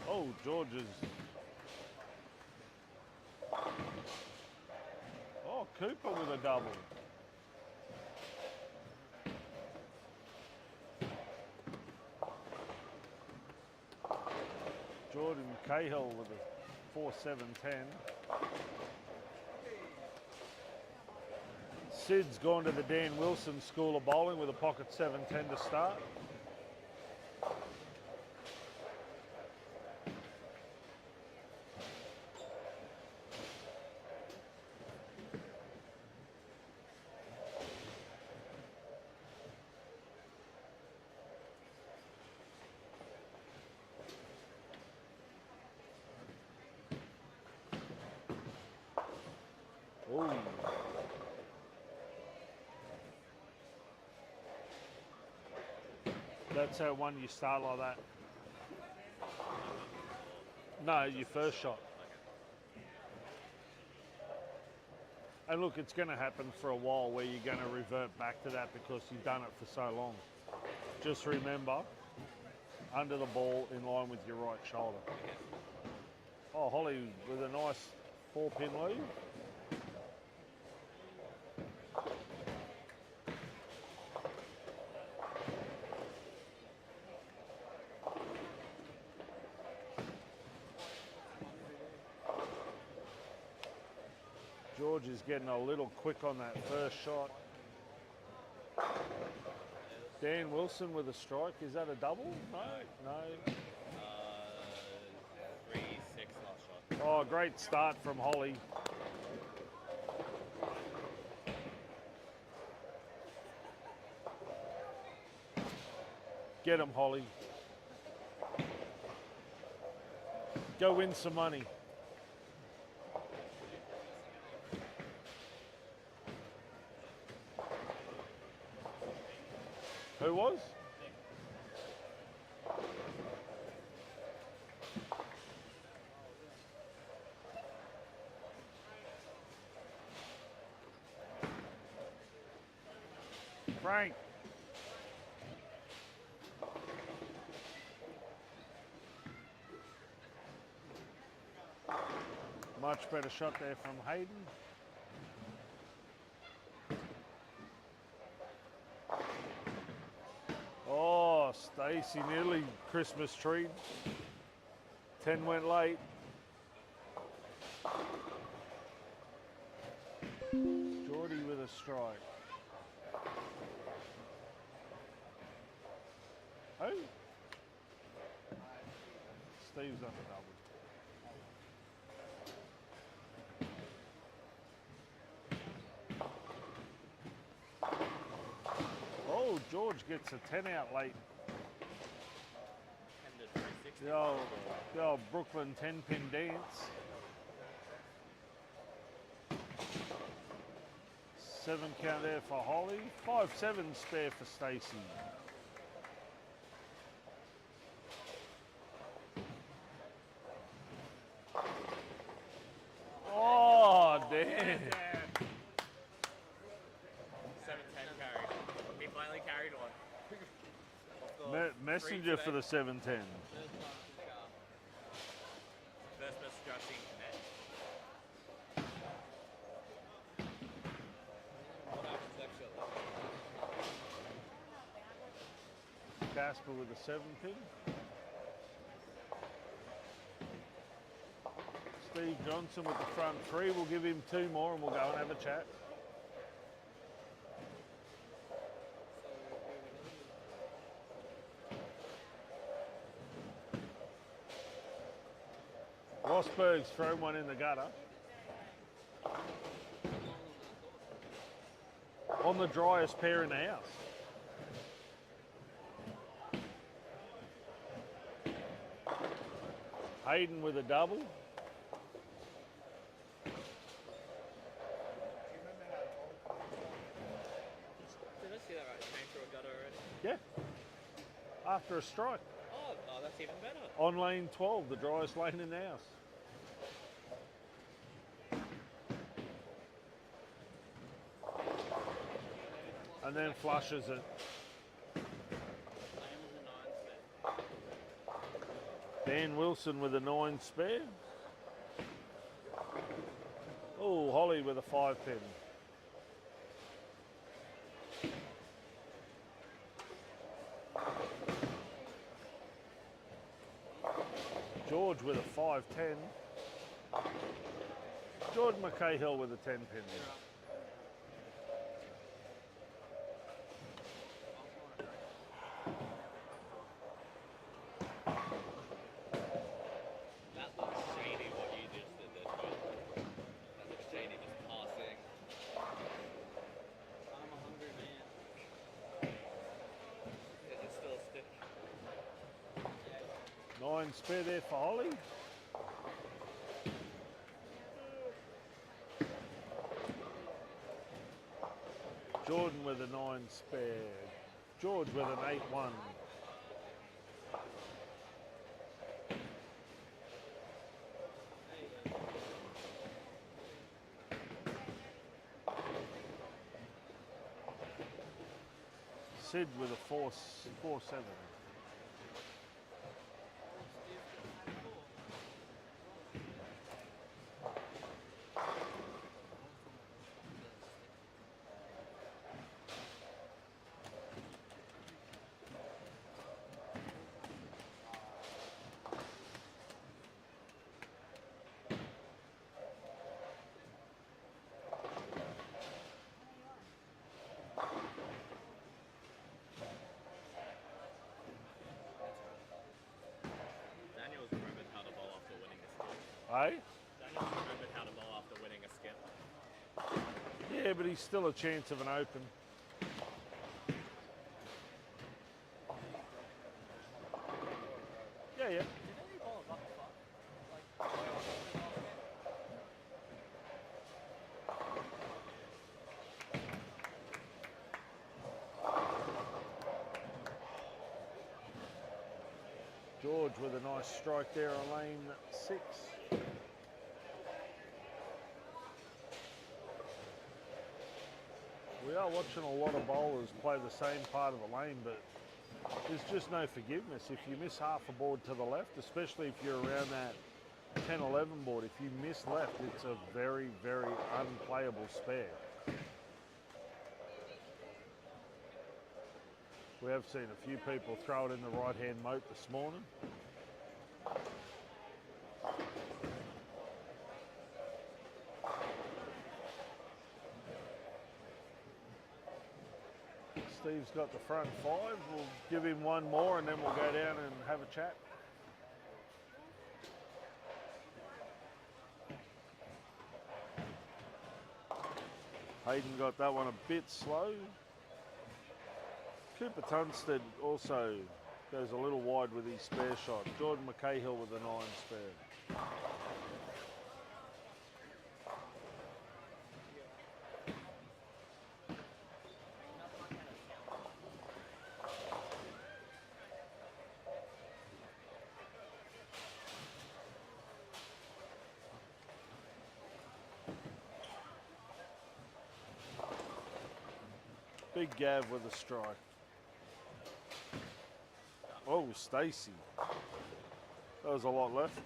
Oh, George's. Oh, Cooper with a double. Jordan Cahill with a 4-7-10. Sid's gone to the Dan Wilson School of Bowling with a pocket 7-10 to start. Ooh. That's how one you start like that. No, your first shot. And look, it's going to happen for a while where you're going to revert back to that because you've done it for so long. Just remember, under the ball in line with your right shoulder. Oh, Holly with a nice 4-pin lead. George is getting a little quick on that first shot. Dan Wilson with a strike. Is that a double? No, no. 3-6 last shot. Oh, great start from Holly. Get him, Holly. Go win some money. Who was? Frank. Much better shot there from Hayden. Oh, Stacey nearly Christmas tree. 10 went late. Geordie with a strike. Who? Steve's on the double. Oh, George gets a 10 out late. 10 to 360. The old Brooklyn 10-pin dance. 7 count there for Holly. 5-7 spare for Stacey. Oh, damn. 7-10 carry. He finally carried one. Off the Messenger three for the today. 7-10. First message I've seen connect. What happens next shot? Casper with a 7-pin. Steve Johnson with the front 3. We'll give him 2 more and we'll go and have a chat. Rosberg's thrown one in the gutter. On the driest pair in the house. Hayden with a double. Did I see that right? Came through a gutter already? Yeah. After a strike. Oh, that's even better. On lane 12, the driest lane in the house. And then flushes it. Dan Wilson with a 9 spare. Oh, Holly with a 5-pin. George with a 5-10. Jordan McCahill with a 10-pin. That looks shady what you just did there, Joel. That looks shady just passing. I'm a hungry man. Is it still a stick? 9 spare there for Holly. with a 9 spare. George with an 8-1. Sid with a 4-7. Daniel's remembered how to bowl after winning a skip. Hey? Daniel's remembered how to bowl after winning a skip. Yeah, but he's still a chance of an open. Yeah, yeah. Did any ball a buck fuck? George with a nice strike there on lane 6. We are watching a lot of bowlers play the same part of the lane, but there's just no forgiveness. If you miss half a board to the left, especially if you're around that 10-11 board, if you miss left, it's a very, very unplayable spare. We have seen a few people throw it in the right-hand moat this morning. Steve's got the front 5. We'll give him one more and then we'll go down and have a chat. Hayden got that one a bit slow. Cooper Tunstead also goes a little wide with his spare shot. Jordan McCahill with a 9 spare. Big Gav with a strike. Oh, Stacey. That was a lot left.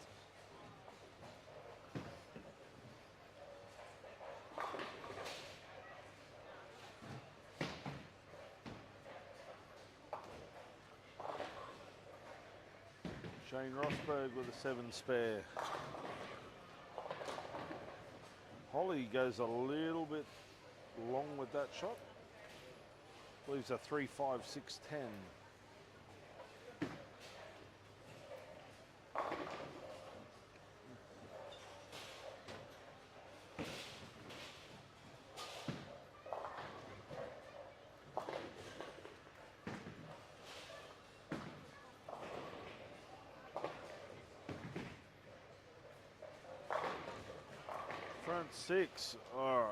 Shane Rosberg with a 7 spare. Holly goes a little bit long with that shot. Leaves a 3-5-6-10. Front 6. All right.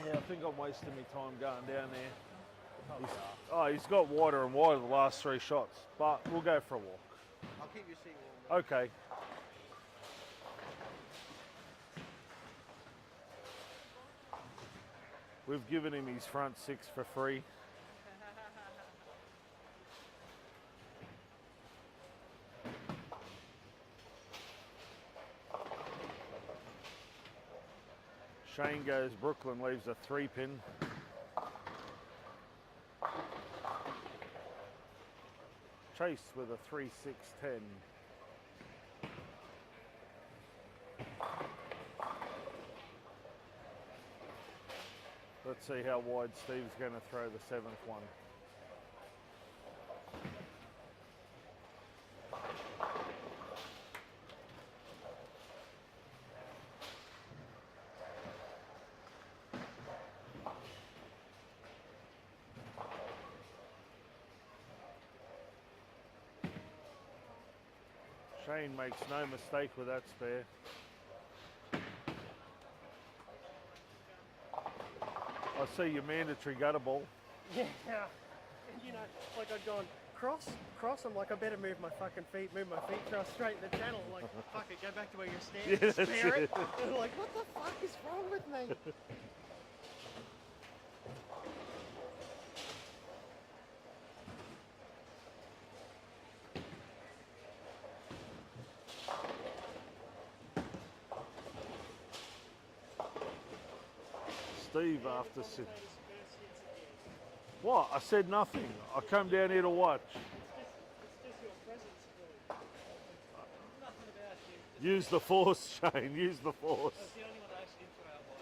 Yeah, I think I'm wasting my time going down there. He's got wider and wider the last 3 shots, but we'll go for a walk. I'll keep your seat warm. Okay. We've given him his front 6 for free. Shane goes Brooklyn, leaves a 3-pin. Chase with a 3-6-10. Let's see how wide Steve's going to throw the 7th one. Shane makes no mistake with that spare. I see your mandatory gutter ball. Yeah. And you know, like I'd gone cross. I'm like, I better move my fucking feet, cross straight in the channel. Like, fuck it, go back to where you're standing, Yeah, that's spare it. it. And I'm like, what the fuck is wrong with me? Steve after six. What? I said nothing. I come down here to watch. It's just your presence, really. Nothing about you. Use the force, Shane. Use the force. That's the only one I actually interact with.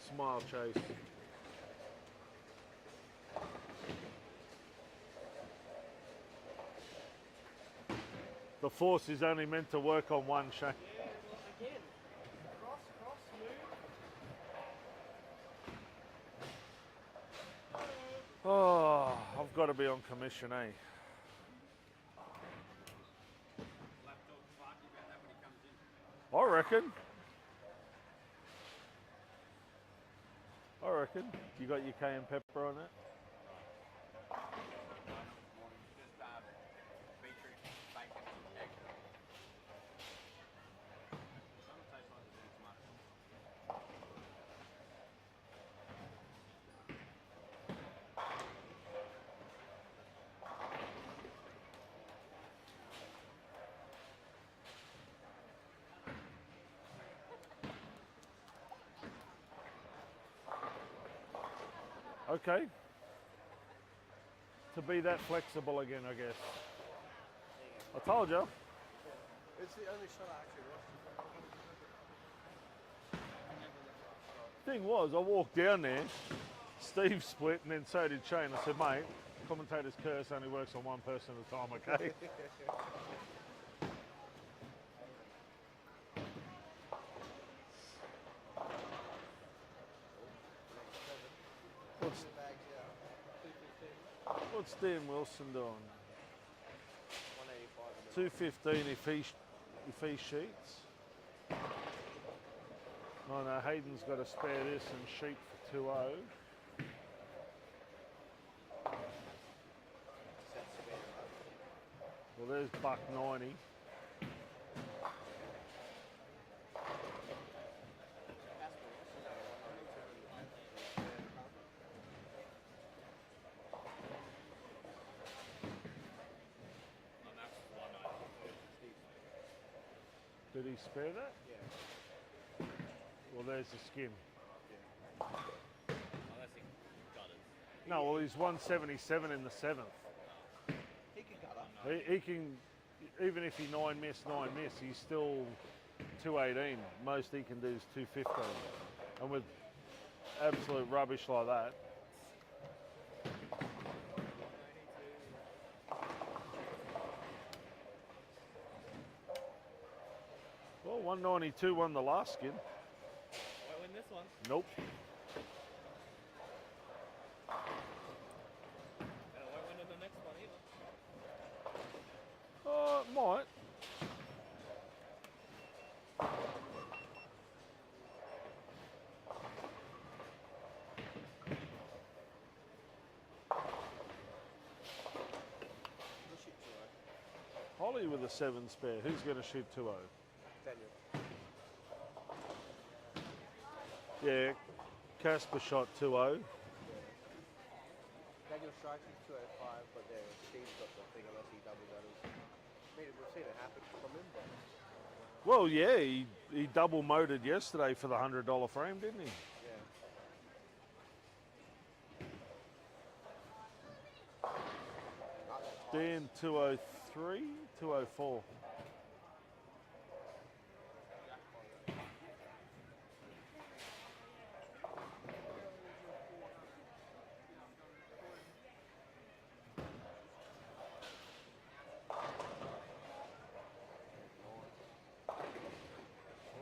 Smile, Chase. The force is only meant to work on one, Shane. Yeah, well, again, cross, move. Oh, I've got to be on commission, eh? I reckon. You got your cayenne pepper on it? Okay. To be that flexible again, I guess. I told you. It's the only shot I actually watched. Thing was, I walked down there, Steve split, and then so did Shane. I said, mate, commentator's curse only works on one person at a time, okay? What's Dan Wilson doing? 215 if he sheets. No, Hayden's got to spare this and sheet for 2-0. Well, there's buck 90. Did he spare that? Yeah. Well, there's the skin. Unless he got it. No, well, he's 177 in the 7th. He can cut up. He can, even if he 9 miss, he's still 218. Most he can do is 215. And with absolute rubbish like that. Well, 192 won the last skin. Won't win this one. Nope. And it won't win in the next one either. It might. Holly with a 7 spare. Who's going to shoot 2-0? Daniel. Yeah, Casper shot 2-0. Daniel strikes is 205, but Steve's got the thing unless he double gutters. I mean, we've seen it happen from him, but Well, yeah, he double motored yesterday for the $100 frame, didn't he? yeah. Dan 203, 204.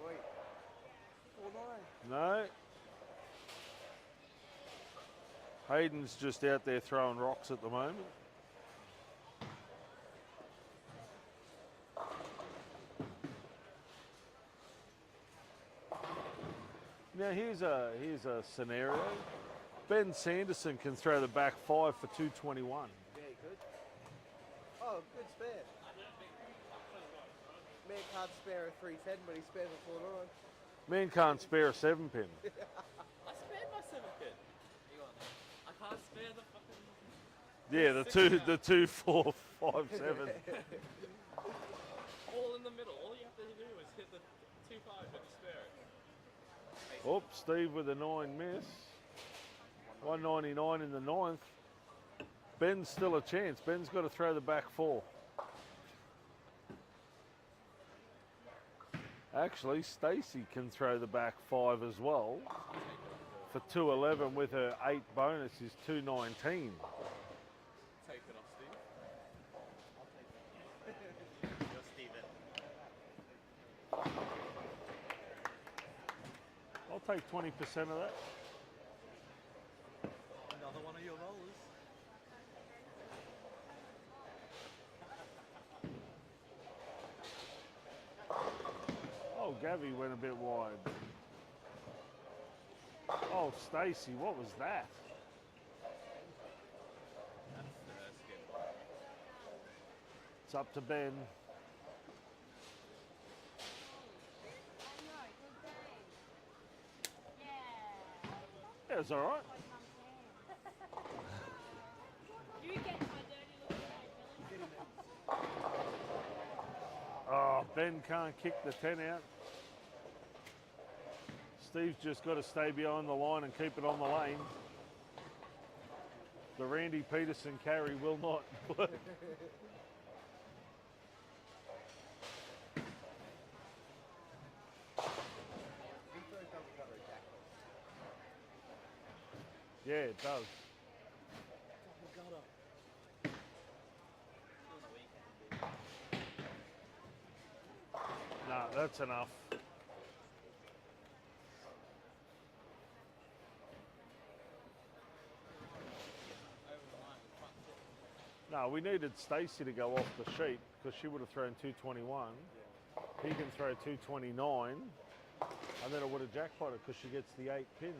Oi. 4-9. No. Hayden's just out there throwing rocks at the moment. here's a scenario. Ben Sanderson can throw the back 5 for 221. Yeah, he could. Oh, good spare. Man can't spare a 310, but he spares a 49. Man can't spare a 7-pin. I spared my 7-pin. I can't spare the fucking. Yeah, the 2, 4, 5, 7. All in the middle. All you have to do is hit the 2-5 and spare it. Oops, Steve with a 9 miss. 199 in the 9th. Ben's still a chance. Ben's got to throw the back 4. Actually, Stacey can throw the back 5 as well. For 211 with her 8 bonus is 219. Take it off, Steve. You're Steven. I'll take 20% of that. Another one of your rollers. Oh, Gavi went a bit wide. Oh, Stacey, what was that? That's skin. It's up to Ben. Yeah, it's all right. You get my dirty little Billy. Oh, Ben can't kick the 10 out. Steve's just got to stay behind the line and keep it on the lane. The Randy Peterson carry will not work. Yeah, it does. Nah, that's enough. No, we needed Stacey to go off the sheet because she would have thrown 221. He can throw 229, and then it would have jackpotted because she gets the 8 pins.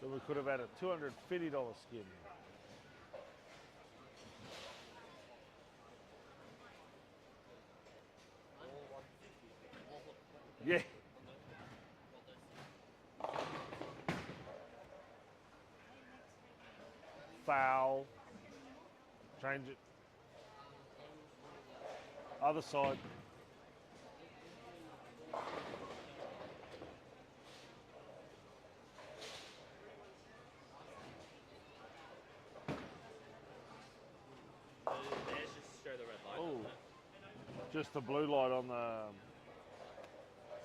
Then we could have had a $250 skin. Yeah. Foul. Change it. Other side. There's just show the red light. Oh, just the blue light on the.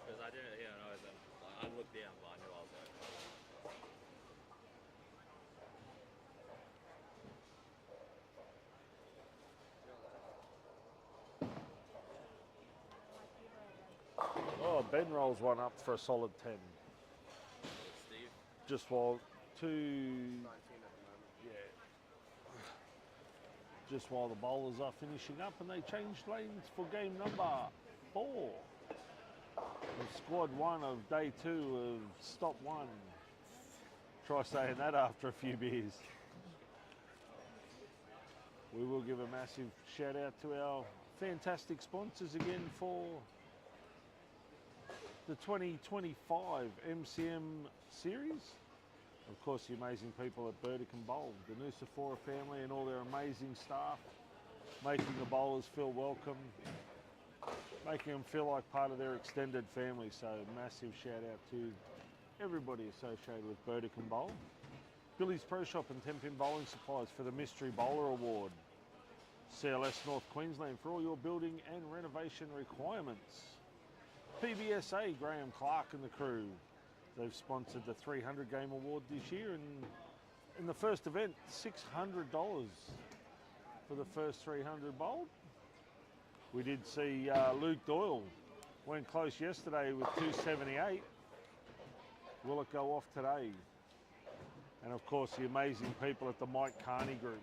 Because I didn't hear noise and I looked down, but I knew I was there. Oh, Ben rolls one up for a solid 10. Steve. Just while 19 at the moment. Just while the bowlers are finishing up, and they changed lanes for game number 4. Of squad 1 of day 2 of stop 1. Try saying that after a few beers. We will give a massive shout out to our fantastic sponsors again for the 2025 MCM series. Of course, the amazing people at Burdekin Bowl, the Nusafora family and all their amazing staff, making the bowlers feel welcome, making them feel like part of their extended family. So massive shout out to everybody associated with Burdekin Bowl. Billy's Pro Shop and 10-pin bowling supplies for the Mystery Bowler Award. CLS North Queensland for all your building and renovation requirements. PBSA, Graham Clark and the crew. They've sponsored the 300 Game Award this year, and in the first event, $600 for the first 300 bowled. We did see Luke Doyle went close yesterday with 278. Will it go off today? And of course, the amazing people at the Mike Carney Group.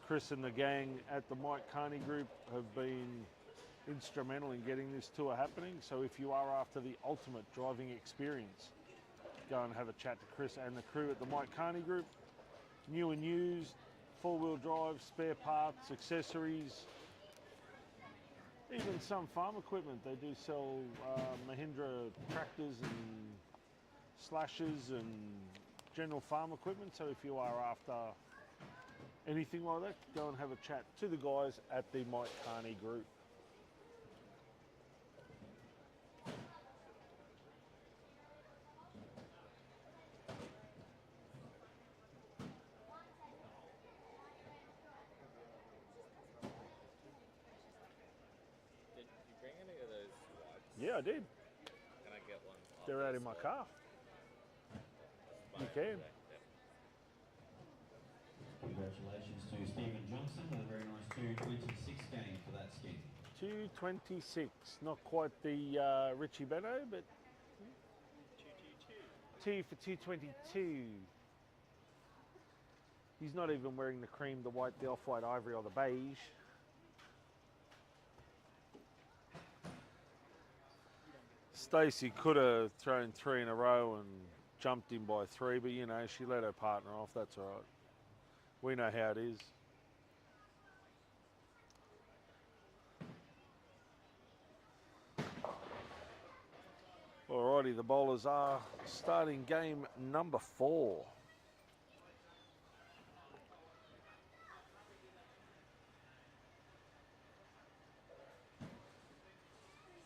Chris and the gang at the Mike Carney Group have been instrumental in getting this tour happening. So if you are after the ultimate driving experience, go and have a chat to Chris and the crew at the Mike Carney Group. New and used, four-wheel drive, spare parts, accessories, even some farm equipment. They do sell Mahindra tractors and slashers and general farm equipment. So if you are after anything like that, go and have a chat to the guys at the Mike Carney Group. Did you bring any of those wipes? Yeah, I did. Can I get one? They're out in my car. You can. Congratulations to Stephen Johnson with a very nice 226 game for that skin. 226. Not quite the Richie Benno, but 2 for 222. He's not even wearing the cream, the white, the off-white ivory, or the beige. Stacey could have thrown 3 in a row and jumped him by 3, but you know, she let her partner off, that's all right. We know how it is. Alrighty, the bowlers are starting game number 4.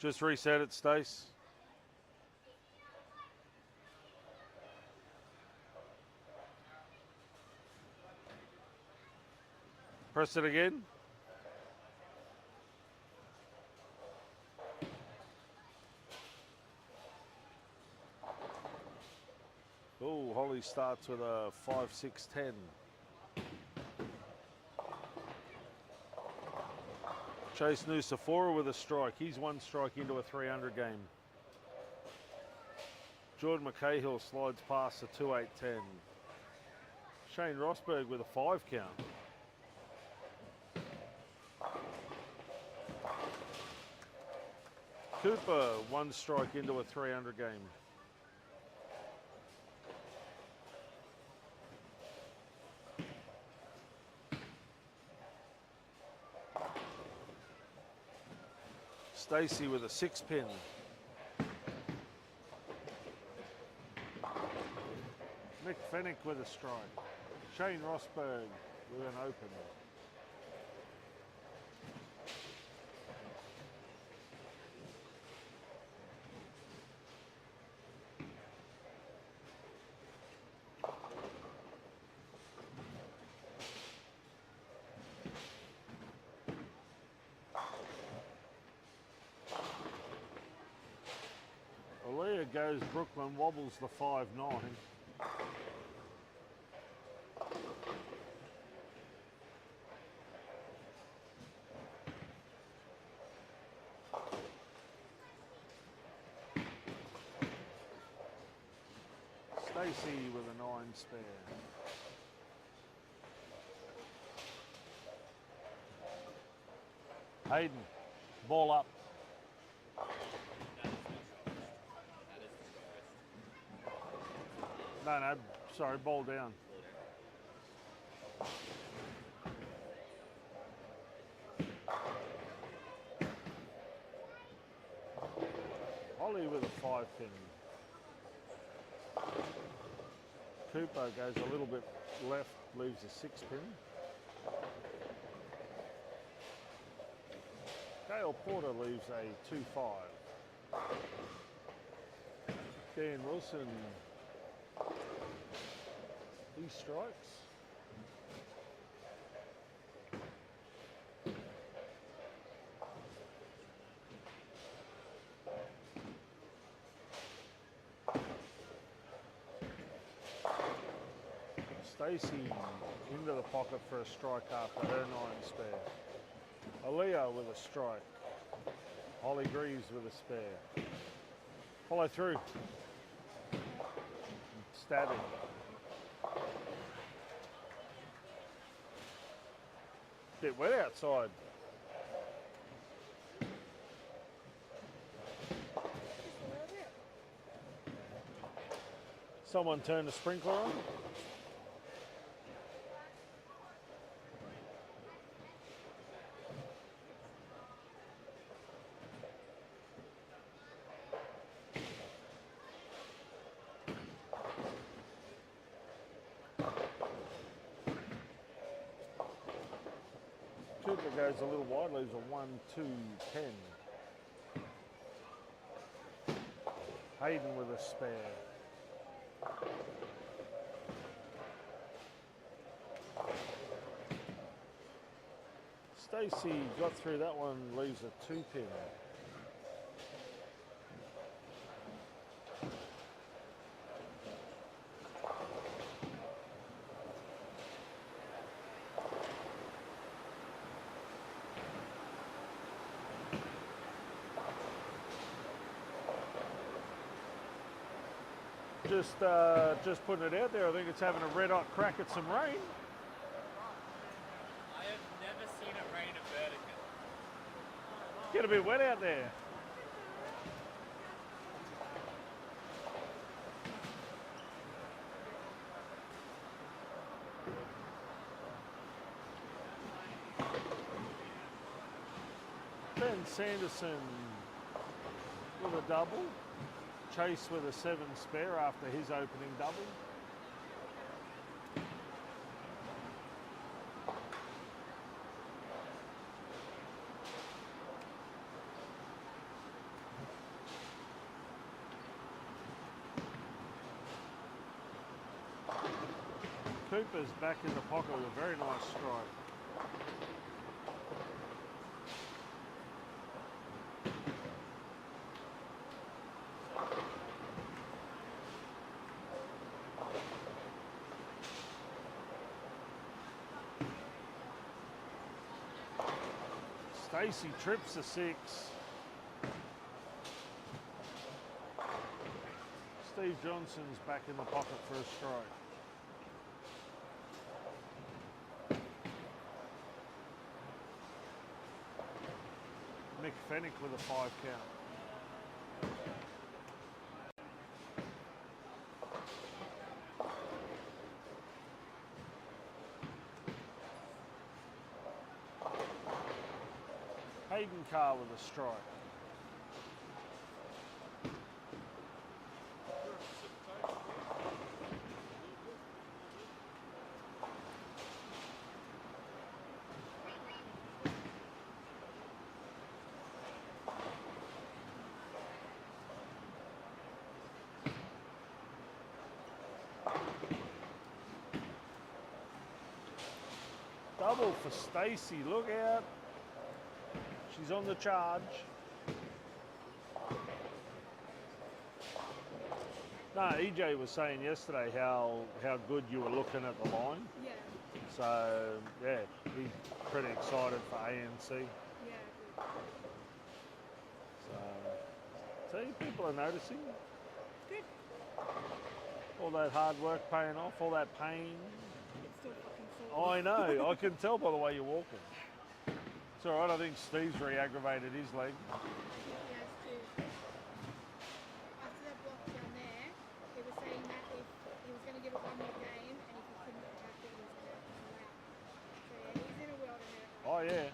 Just reset it, Stace. Press it again. Oh, Holly starts with a 5-6-10. Chase Nusafora with a strike. He's 1 strike into a 300 game. Jordan McCahill slides past the 2-8-10. Shane Rosberg with a 5 count. Cooper, 1 strike into a 300 game. Stacey with a 6-pin. Mick Fennick with a strike. Shane Rosberg with an open. Aaliyah goes Brooklyn, wobbles the 5-9. Stacey with a 9 spare. Hayden, ball up. No, sorry, ball down. Holly with a 5-pin. Cooper goes a little bit left, leaves a 6-pin. Dale Porter leaves a 2-5. Dan Wilson, he strikes. Stacey into the pocket for a strike after her 9 spare. Aaliyah with a strike. Holly Greaves with a spare. Follow through. Stabbing. Bit wet outside. Someone turned the sprinkler on. Cooper goes a little wide, leaves a 1-2-10. Hayden with a spare. Stacey got through that one, leaves a 2-pin. Just putting it out there, I think it's having a red hot crack at some rain. I have never seen it rain at Burdekin. Get a bit wet out there. Ben Sanderson with a double. Chase with a 7 spare after his opening double. Cooper's back in the pocket with a very nice strike. Stacey trips a 6. Steve Johnson's back in the pocket for a strike. Mick Fennick with a 5 count. Hayden Carr with a strike. Double for Stacey, look out. She's on the charge. No, EJ was saying yesterday how good you were looking at the line. Yeah. So, yeah, he's pretty excited for ANC. Yeah. So, see, people are noticing. Good. All that hard work paying off, all that pain. It's still fucking sore. I know, I can tell by the way you're walking. It's all right, I think Steve's re-aggravated his leg. Yes, too. After that block down there, he was saying that if he was going to give it one more game, and if he couldn't attack it, he was going to have to pull out. So yeah, he's in a world of hurt. Oh yeah.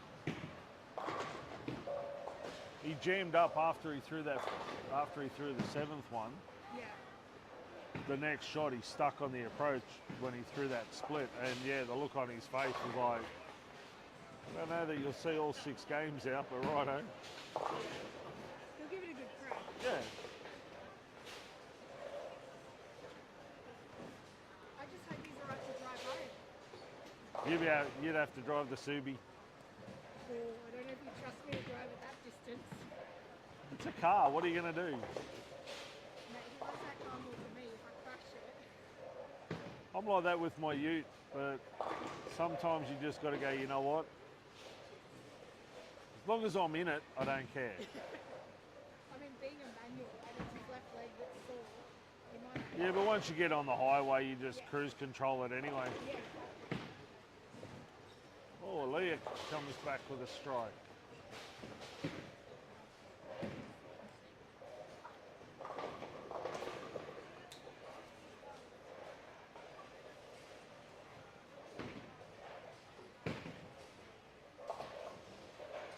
He jammed up after he threw the 7th one. Yeah. The next shot he stuck on the approach when he threw that split, and yeah, the look on his face was like, I don't know that you'll see all 6 games out, but righto. He'll give it a good crack. Yeah. I just hope he's alright to drive home. You'd have to drive the Subi. Oh, I don't know if you trust me to drive at that distance. It's a car, what are you going to do? Mate, he loves that car more than me if I crash it. I'm like that with my ute, but sometimes you just got to go, you know what? As long as I'm in it, I don't care. I mean, being a manual and it's his left leg that's sore, you might... Yeah, but once you get on the highway, you just cruise control it anyway. Yeah. Oh, Leah comes back with a strike.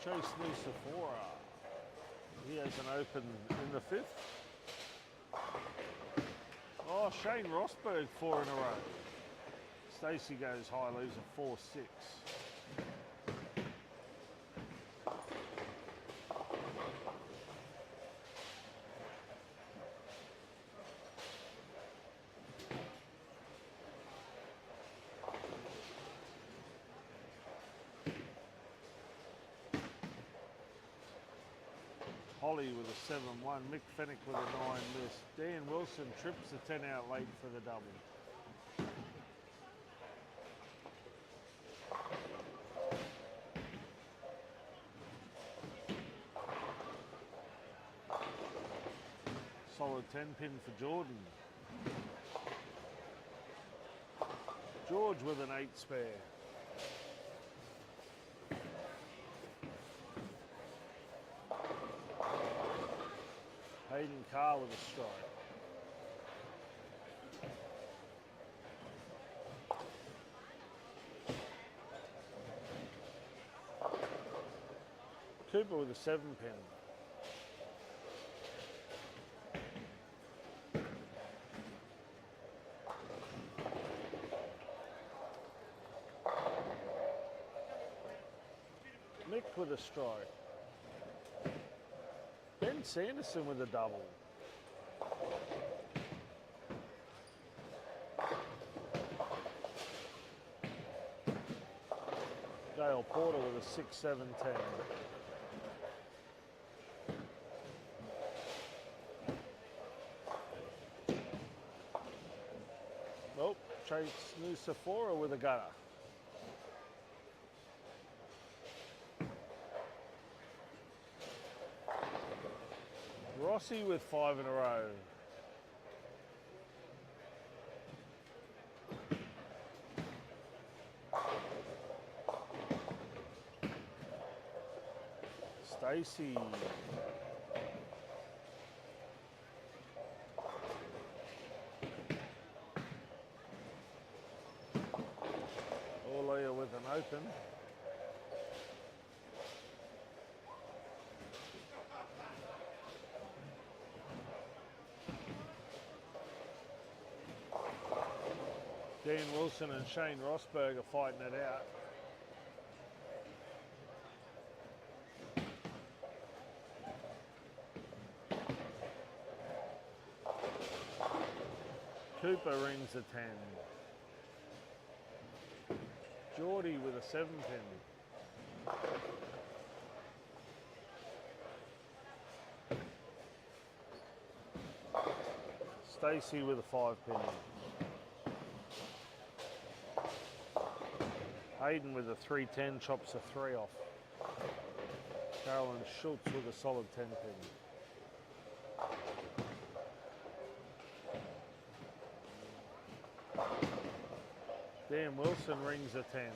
Chase Nusafora. He hasn't opened in the 5th. Oh, Shane Rosberg 4 in a row. Stacey goes high, leaves a 4-6. Holly with a 7-1, Mick Fennick with a 9 miss. Dan Wilson trips the 10 out late for the double. Solid 10 pin for Jordan. George with an 8 spare. Hayden Carr with a strike. Cooper with a 7 pin. Mick with a strike. Ben Sanderson with a double. Dale Porter with a 6-7-10. Nope, Chase Nusafora with a gutter. Rossi with 5 in a row. Stacey. Orlea with an open. Dan Wilson and Shane Rosberg are fighting it out. Cooper rings a 10. Geordie with a 7 pin. Stacey with a 5 pin. Hayden with a 310 chops a 3 off. Carolyn Schultz with a solid 10 pin. Dan Wilson rings a 10.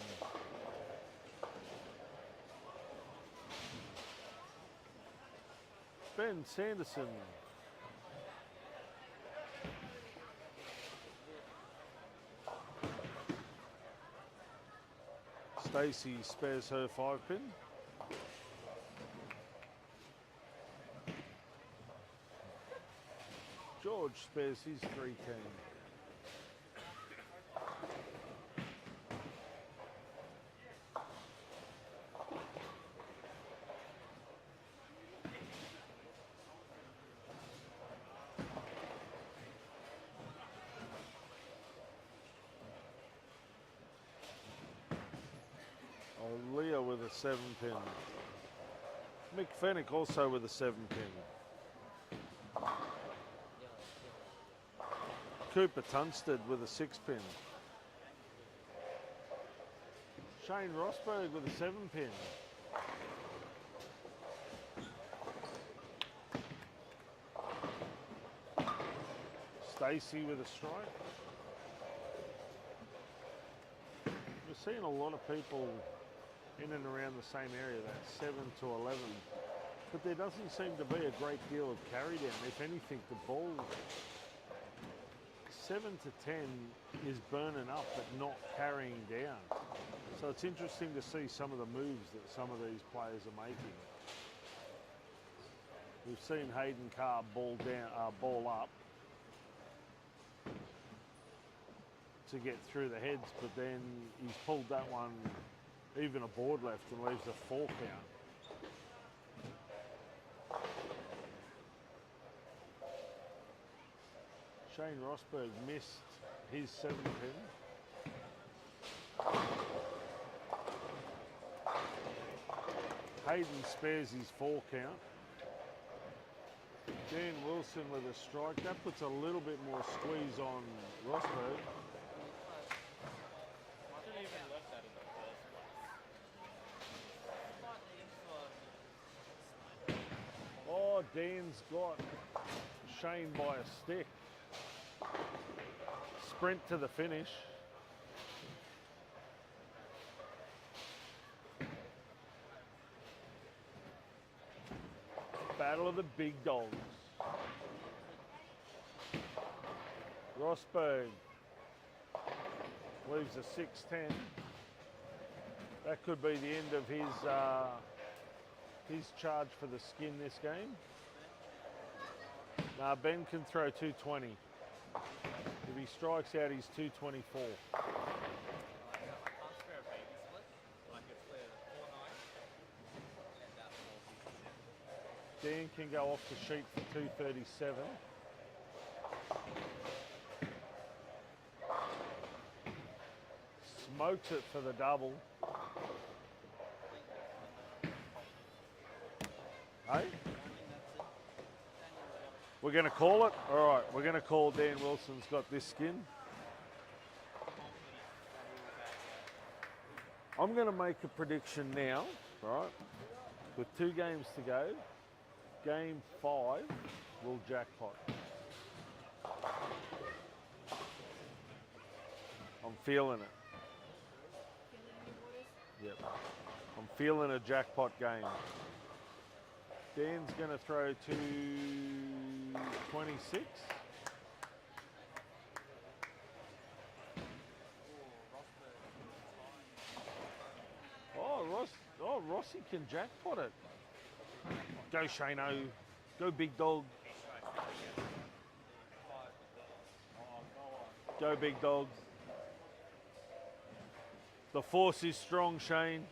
Ben Sanderson. Stacey spares her 5 pin. George spares his 310. Leah with a 7 pin. Mick Fennick also with a 7 pin. Cooper Tunstead with a 6 pin. Shane Rosberg with a 7 pin. Stacey with a strike. We're seeing a lot of people in and around the same area, that 7 to 11. But there doesn't seem to be a great deal of carry down. If anything, the ball 7 to 10 is burning up but not carrying down. So it's interesting to see some of the moves that some of these players are making. We've seen Hayden Carr ball up to get through the heads, but then he's pulled that one even a board left and leaves a 4 count. Shane Rosberg missed his 7 pin. Hayden spares his 4 count. Dan Wilson with a strike. That puts a little bit more squeeze on Rosberg. Shouldn't even left that in the first place. Oh, Dan's got Shane by a stick. Sprint to the finish. Battle of the big dogs. Rosberg leaves a 6-10. That could be the end of his charge for the skin this game. Nah, Ben can throw 220. If he strikes out, he's 224. I can't spare a baby split. I could clear the 4-9 and that 4-6. Dan can go off the sheet for 237. Smokes it for the double. Hey? We're going to call it? All right, we're going to call Dan Wilson's got this skin. I'm going to make a prediction now, right? With 2 games to go. Game 5 will jackpot. I'm feeling it. Yep. I'm feeling a jackpot game. Dan's going to throw to 26. Oh, Rossi can jackpot it. Go Shano. Go big dog. Go big dog. The force is strong, Shane.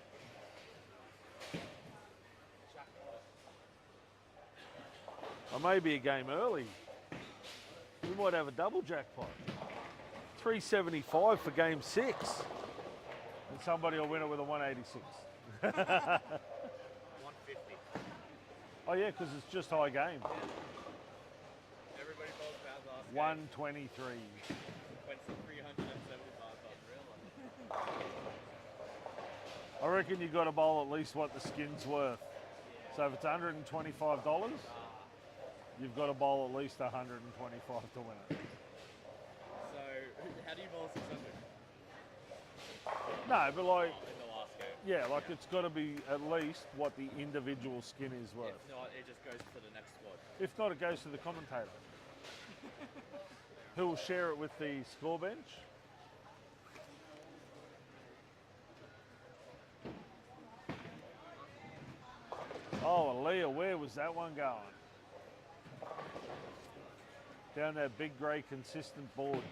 I may be a game early. We might have a double jackpot. 375 for game 6. And somebody will win it with a 186. 150. Oh yeah, because it's just high game. Everybody bowls bad last game. 123. Went for 375 bucks, really. I reckon you've got to bowl at least what the skin's worth. So if it's $125, you've got to bowl at least 125 to win it. So, how do you bowl 600? No, but like, In the last game. yeah, like it's got to be at least what the individual skin is worth. If not, it just goes to the next squad. If not, it goes to the commentator, who will share it with the score bench. Oh, Aaliyah, where was that one going? Down that big grey consistent board.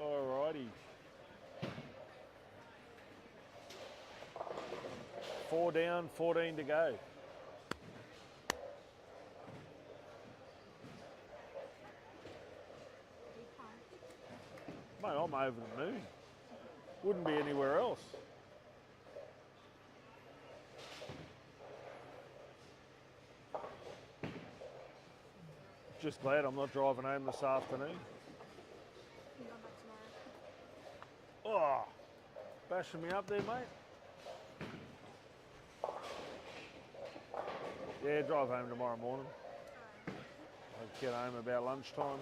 Alrighty. 4 down, 14 to go. Mate, I'm over the moon. Wouldn't be anywhere else. Just glad I'm not driving home this afternoon. You going back tomorrow? Oh, bashing me up there, mate. Yeah, drive home tomorrow morning. I'll get home about lunchtime.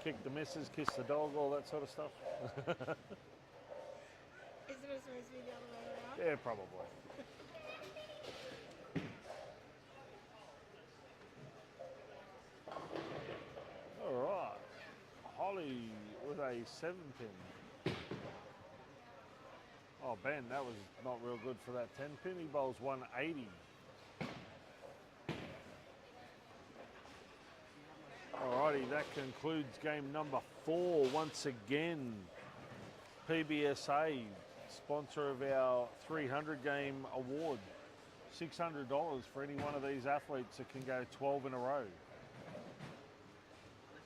Kick the missus, kiss the dog, all that sort of stuff. Isn't it supposed to be the other way around? Yeah, probably. All right. Holly with a 7-pin. Oh, Ben, that was not real good for that 10-pin. He bowls 180. Alrighty, that concludes game number 4. Once again, PBSA, sponsor of our 300 game award. $600 for any one of these athletes that can go 12 in a row.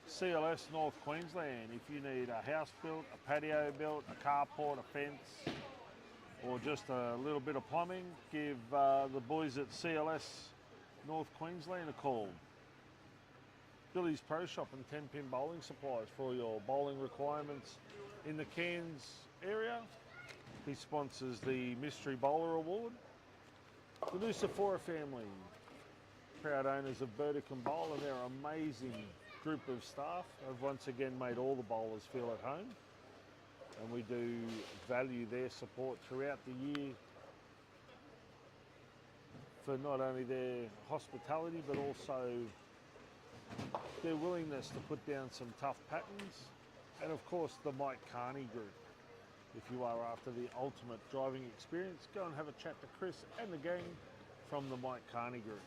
CLS North Queensland, if you need a house built, a patio built, a carport, a fence, or just a little bit of plumbing, give the boys at CLS North Queensland a call. Billy's Pro Shop and 10-pin bowling supplies for all your bowling requirements in the Cairns area. He sponsors the Mystery Bowler Award. The Nucifora family, proud owners of Burdekin Bowl, and their amazing group of staff have once again made all the bowlers feel at home. And we do value their support throughout the year for not only their hospitality but also their willingness to put down some tough patterns, and of course the Mike Carney group. If you are after the ultimate driving experience, go and have a chat to Chris and the gang from the Mike Carney group.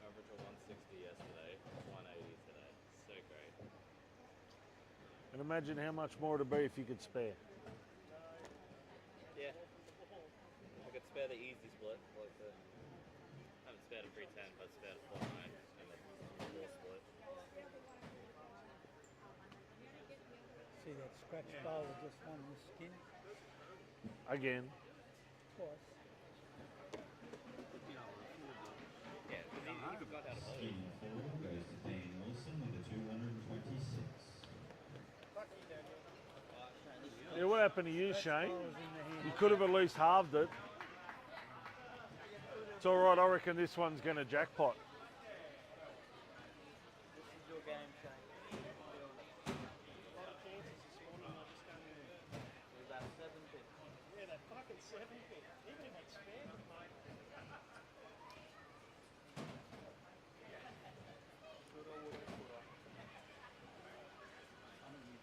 Average of 160 yesterday, 180 today. So great. And imagine how much more to be if you could spare. Yeah. I could spare the easy split. Like I haven't spared a 310, but spared a 49 and the 4 split. See that scratch bowl just on the skin? Again, Twice. Yeah, because he forgot how to bowl. Skin 4 goes to Dan Wilson with a 226. yeah, what happened to you, Shane? Bowls in the hand. You could have at least halved it. It's all right, I reckon this one's going to jackpot. This is your game, Shane. We're about 7 pins. Yeah, that fucking 7-pin. Even if I'd spared it, mate. Shoulda, woulda, coulda.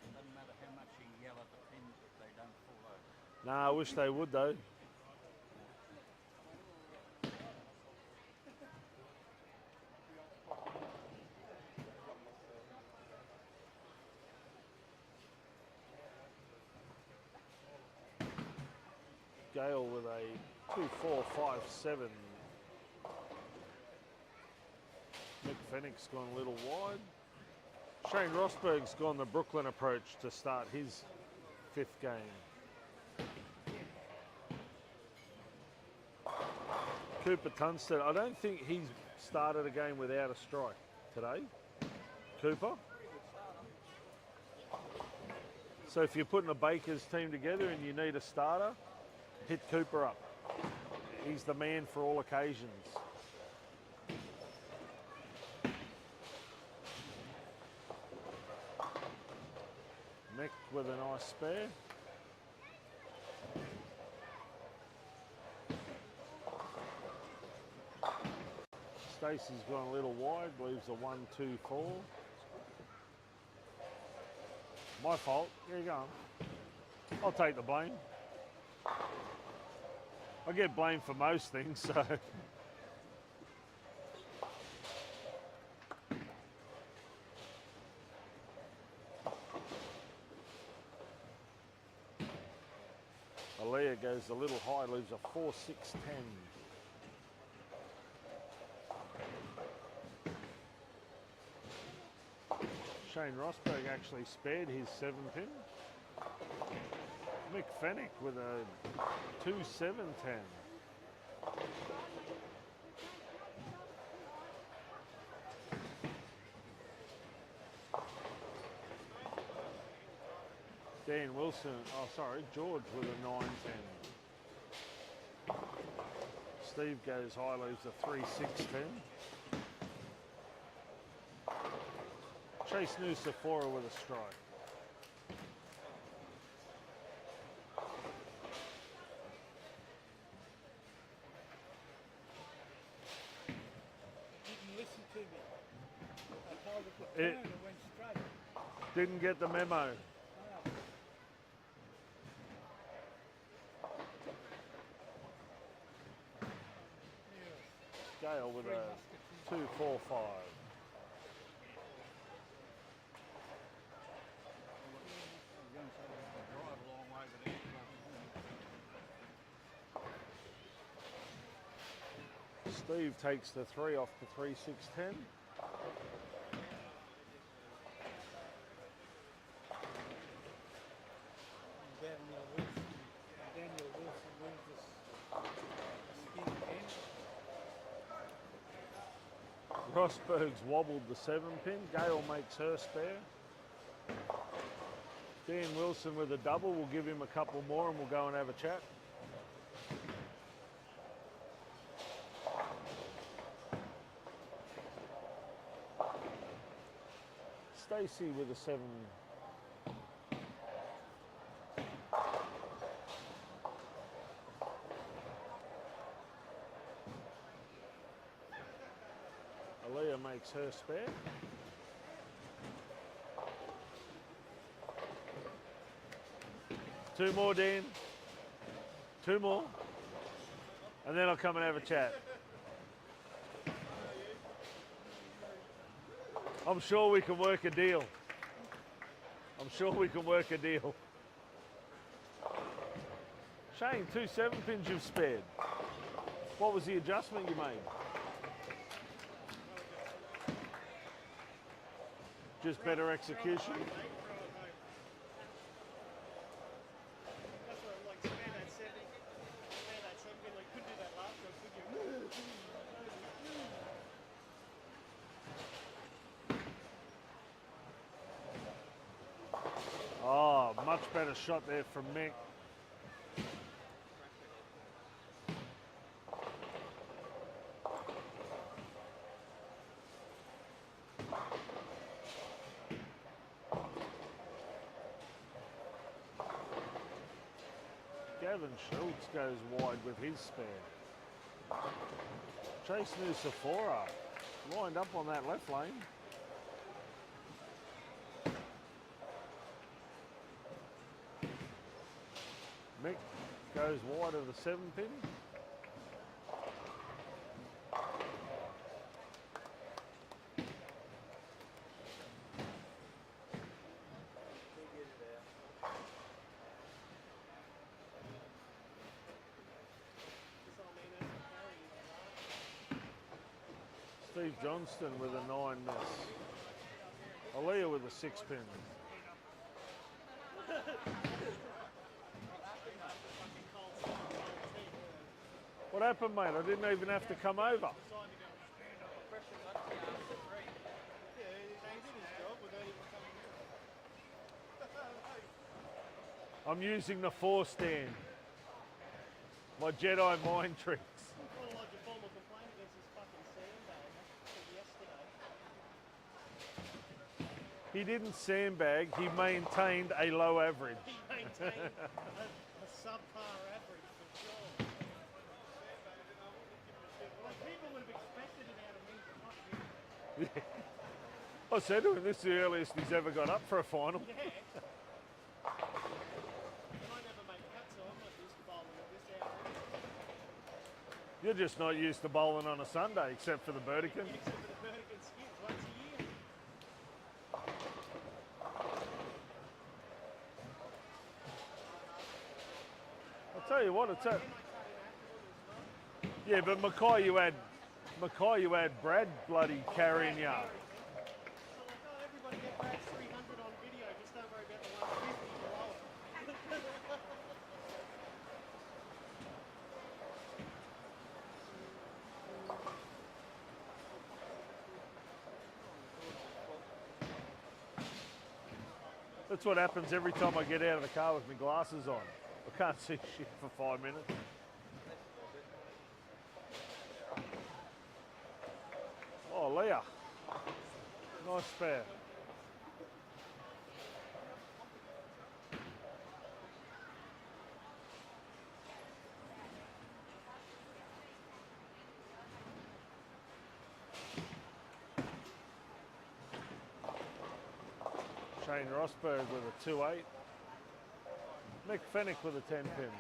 It doesn't matter how much you yell at the pins if they don't fall over. Nah, I wish they would though. Gale with a 2-4-5-7. Mick Fennick's gone a little wide. Shane Rosberg's gone the Brooklyn approach to start his 5th game. Cooper Tunstead, I don't think he's started a game without a strike today. Cooper. So if you're putting a Bakers team together and you need a starter, hit Cooper up. He's the man for all occasions. Mick with a nice spare. Stacey's gone a little wide, leaves a 1-2-4. My fault. Here you go. I'll take the blame. I get blamed for most things, so. Aaliyah goes a little high, leaves a 4-6-10. Shane Rosberg actually spared his 7-pin. Mick Fennick with a 2-7-10. Dan Wilson, oh sorry, George with a 9-10. Steve goes high, leaves a 3-6-10. Chase Nusafora with a strike. Didn't listen to me. I told it to It- turn and went straight. Didn't get the memo. No. Gale with Three a musketeers. 2-4-5. I'm going to say I drive a long way, but it's not. Steve takes the 3 off the 3-6-10. Daniel Wilson wins the skin pen. Rosberg's wobbled the 7-pin. Gale makes her spare. Dan Wilson with a double. We'll give him a couple more and we'll go and have a chat. Stacey with a 7. Aaliyah makes her spare. Two more, Dan. Two more. And then I'll come and have a chat. I'm sure we can work a deal. I'm sure we can work a deal. Shane, 2 7-pins you've spared. What was the adjustment you made? Just better execution? That's what I'm like, spare that 7, like, couldn't do that last one, could you? Oh, much better shot there from Mick. Gavin Schultz goes wide with his spare. Chase Nusafora lined up on that left lane. Mick goes wide of the 7-pin. Steve Johnston with a 9 miss. Aaliyah with a 6-pin. What happened, mate? I didn't even have to come over. I'm using the Force stand. My Jedi mind tricks. He didn't sandbag, he maintained a low average. He maintained a subpar average for sure. Like, people would have expected it out of me, but not him. I said to him, this is the earliest he's ever got up for a final. Yeah. I never make cuts, so I'm not used to bowling at this hour. You're just not used to bowling on a Sunday, except for the Burdekin. Except for the Burdekin skins once a year. I'll tell you what, it's a... Yeah, but Mackay, you had Brad bloody carrying you. So like, oh, everybody get Brad's 300 on video, just don't worry about the 150 below it. That's what happens every time I get out of the car with my glasses on. I can't see shit for 5 minutes. Nice spare. Shane Rosberg with a 2-8. Mick Fennick with a 10 pin.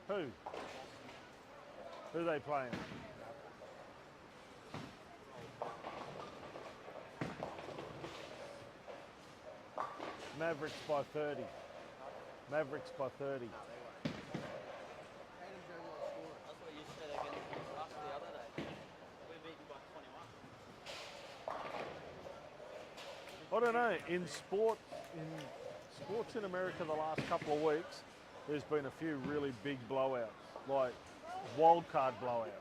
Who? Who are they playing? Mavericks by 30. Mavericks by 30. Tatum's the only one scoring. That's what you said against us the other day. We're beaten by 21. I don't know. In sports in America the last couple of weeks, there's been a few really big blowouts, like wild card blowouts.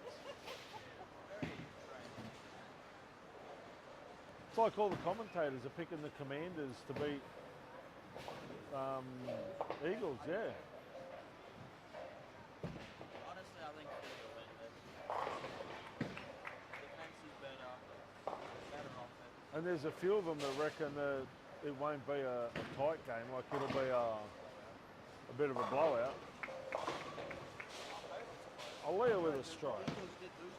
It's like all the commentators are picking the Commanders to beat Eagles, yeah. Honestly, I think we'll win this. Defense is better. Better offense. And there's a few of them that reckon that it won't be a tight game, like it'll be a bit of a blowout. Aaliyah with a strike. Eagles did lose to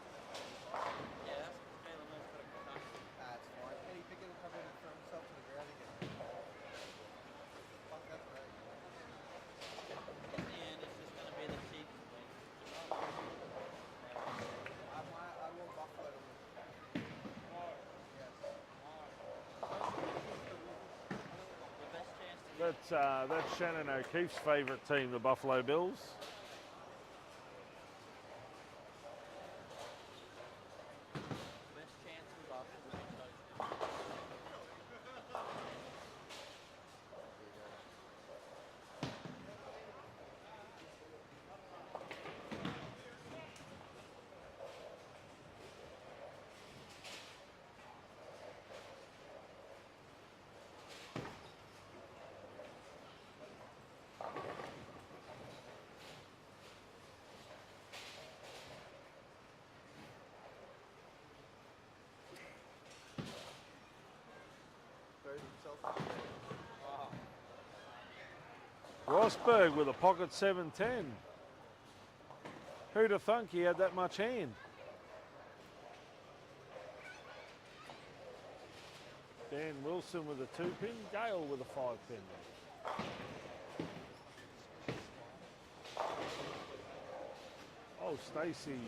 Yeah, that's Jalen Mills got a concussion. That's fine. Kenny Pickett will come in and throw himself to the ground again. Fuck, that's great. In the end, it's just going to be the Chiefs win. I want Buffalo to win. Yes. The best chance to That's Shannon O'Keefe's favourite team, the Buffalo Bills. best chance of us to win those. Throws himself to the ground. Rosberg with a pocket 710. Who'd have thunk he had that much hand? Dan Wilson with a 2-pin, Gale with a 5-pin. Oh, Stacey.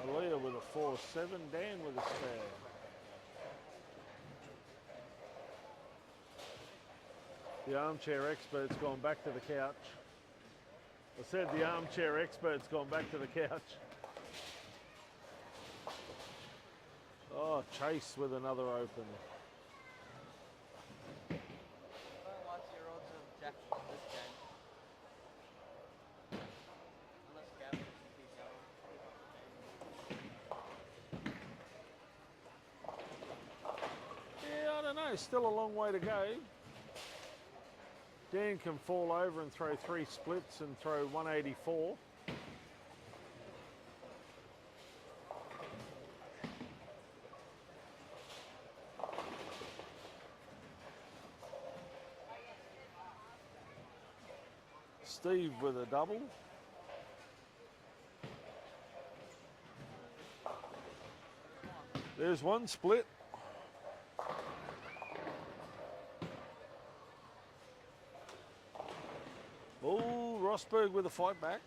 Aaliyah with a 4-7, Dan with a spare. The armchair expert's gone back to the couch. I said the armchair expert's gone back to the couch. Oh, Chase with another open. I don't like your odds of Jackson this game. Unless Gavin can keep going. Yeah, I don't know. Still a long way to go. Dan can fall over and throw 3 splits and throw 184. Steve with a double. There's one split. Oh, Rosberg with a fight back.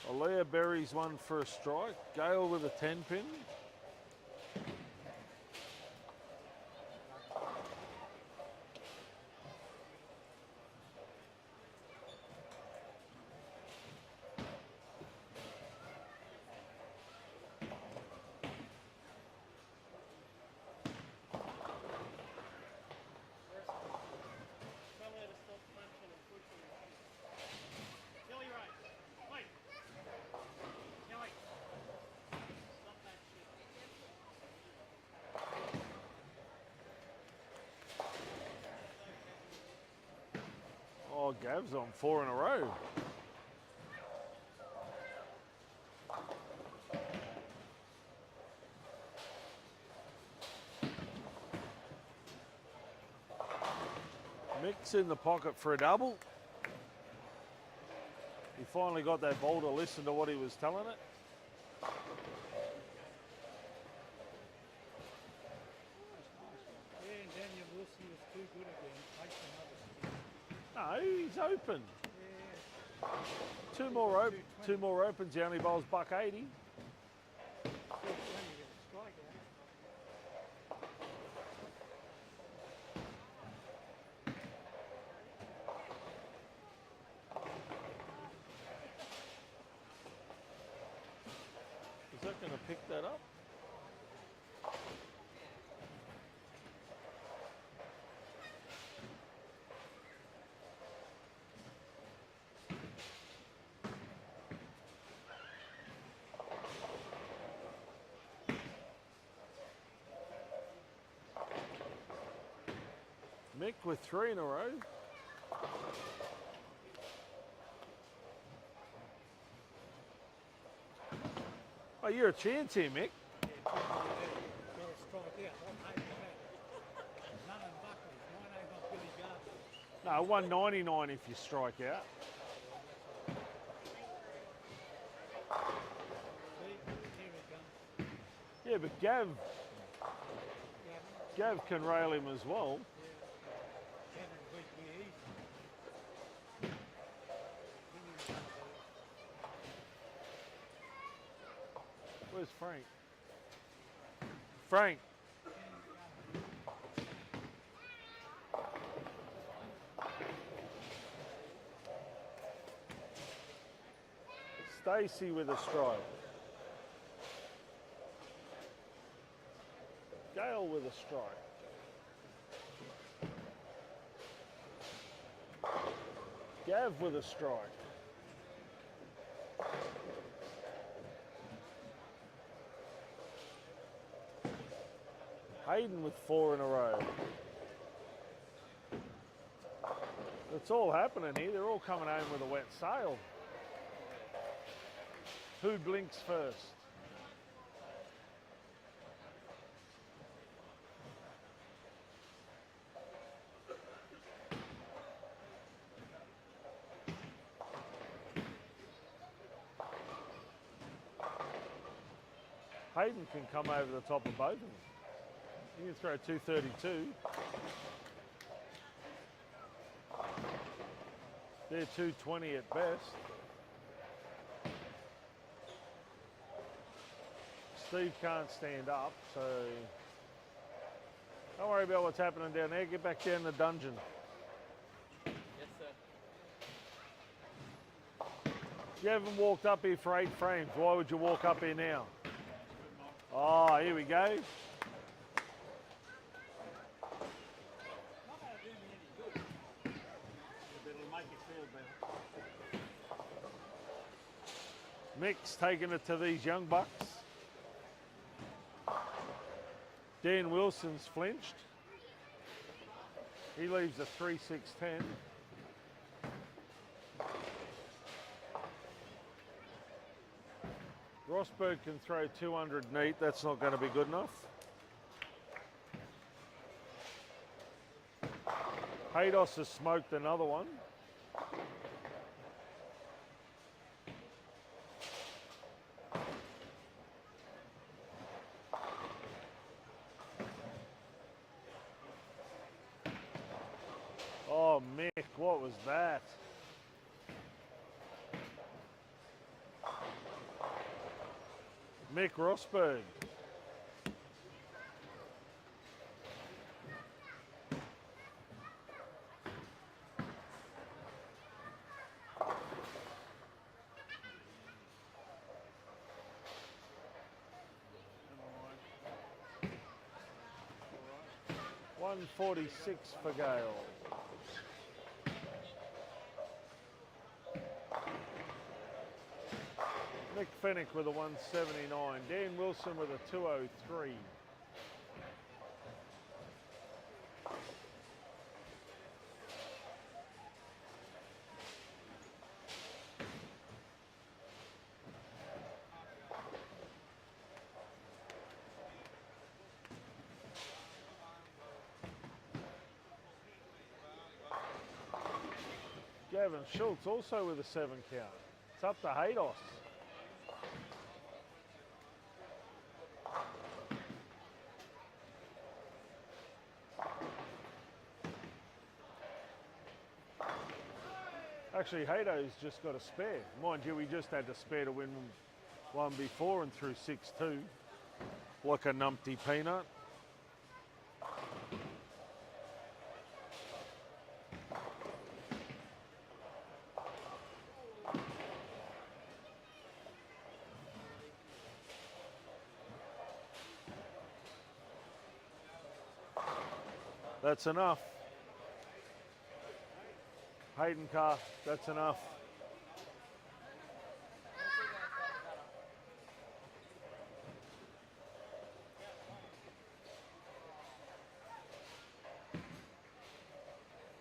Aaliyah buries one for a strike. Gale with a 10-pin. Gav's on 4 in a row. Mick's in the pocket for a double. He finally got that ball to listen to what he was telling it. Yeah, and Daniel Wilson was too good again. Takes another spin. No, he's open. Yeah. Two more opens. He only bowls $1.80. Still plenty to get a strikeout. Is that going to pick that up? Mick with 3 in a row. Oh, you're a chance here, Mick. Yeah, got a strikeout. I'll take that. None of Buckley's. Mine ain't got Billy Gardner. No, 199 if you strike out. See, here he comes. Yeah, but Gav can rail him as well. Kevin beat me easy. Where's Frank? Frank. Stacey with a strike. Gale with a strike. Gav with a strike. Hayden with 4 in a row. It's all happening here. They're all coming home with a wet sail. Who blinks first? Hayden can come over the top of both of them. He can throw 232. They're 220 at best. Steve can't stand up, so don't worry about what's happening down there. Get back down the dungeon. Yes, sir. You haven't walked up here for 8 frames. Why would you walk up here now? Oh, here we go. Mick's taking it to these young bucks. Dan Wilson's flinched. He leaves a 3-6-10. Rosberg can throw 200 neat. That's not going to be good enough. Haydos has smoked another one. Oh, Mick, what was that? Mick Rosberg. $146 for Gale. Mick Fennick with a 179. Dan Wilson with a 203. Gavin Schultz also with a 7 count. It's up to Haydos. Actually, Haydo's just got a spare. Mind you, we just had the spare to win one before and threw 6-2. Like a numpty peanut. That's enough. Hayden Carr, that's enough.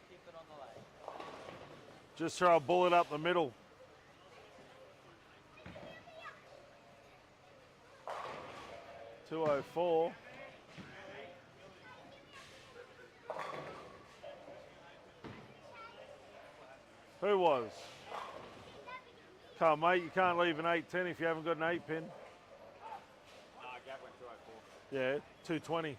Keep it on the leg. Just throw a bullet up the middle. $2.04. Who was? Come, mate, you can't leave an 8-10 if you haven't got an 8 pin. Gap went 204. Yeah, 220.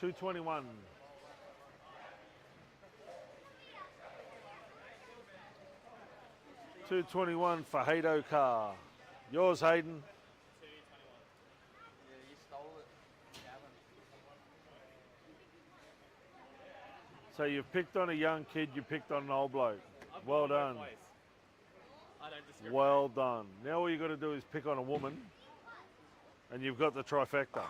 $221. $221 for Haydo Carr. Yours, Hayden. Yeah, you stole it, Gavin. So you've picked on a young kid, you picked on an old bloke. Well done. I don't discriminate. Well done. Now all you got to do is pick on a woman, and you've got the trifecta.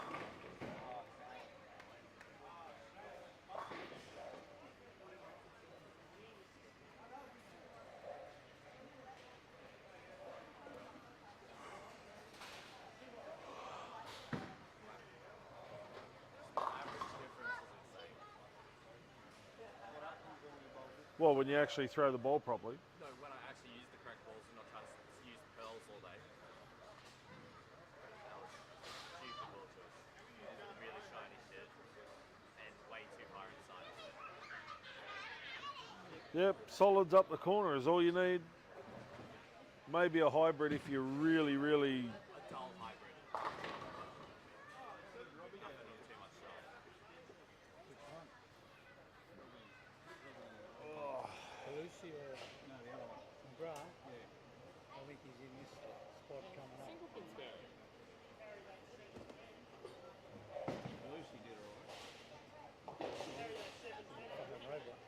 Well, when you actually throw the ball properly. No, when I actually use the correct balls and not try to use pearls all day. That was stupid ball choice. It's really shiny shit and way too far inside. Yep, solids up the corner is all you need. Maybe a hybrid if you're really, really... A dull hybrid. Nothing with too much shine. Lucy or no, the other one. McGrath? Yeah. I think he's in this spot coming up. Lucy did all right. Fucking robot.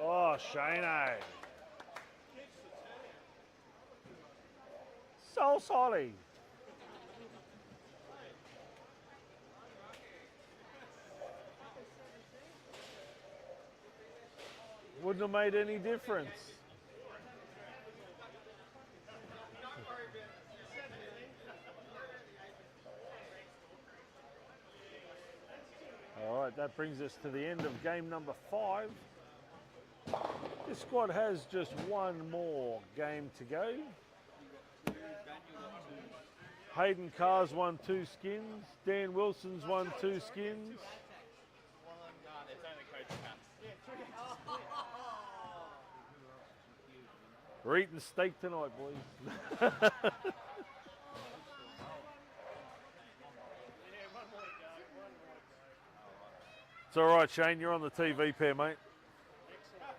Oh, Shane. So sorry. Wouldn't have made any difference. All right, that brings us to the end of game number 5. This squad has just one more game to go. Hayden Carr's won 2 skins. Dan Wilson's won 2 skins. It's only coach caps. We're eating steak tonight, boys. It's all right, Shane. You're on the TV pair, mate. I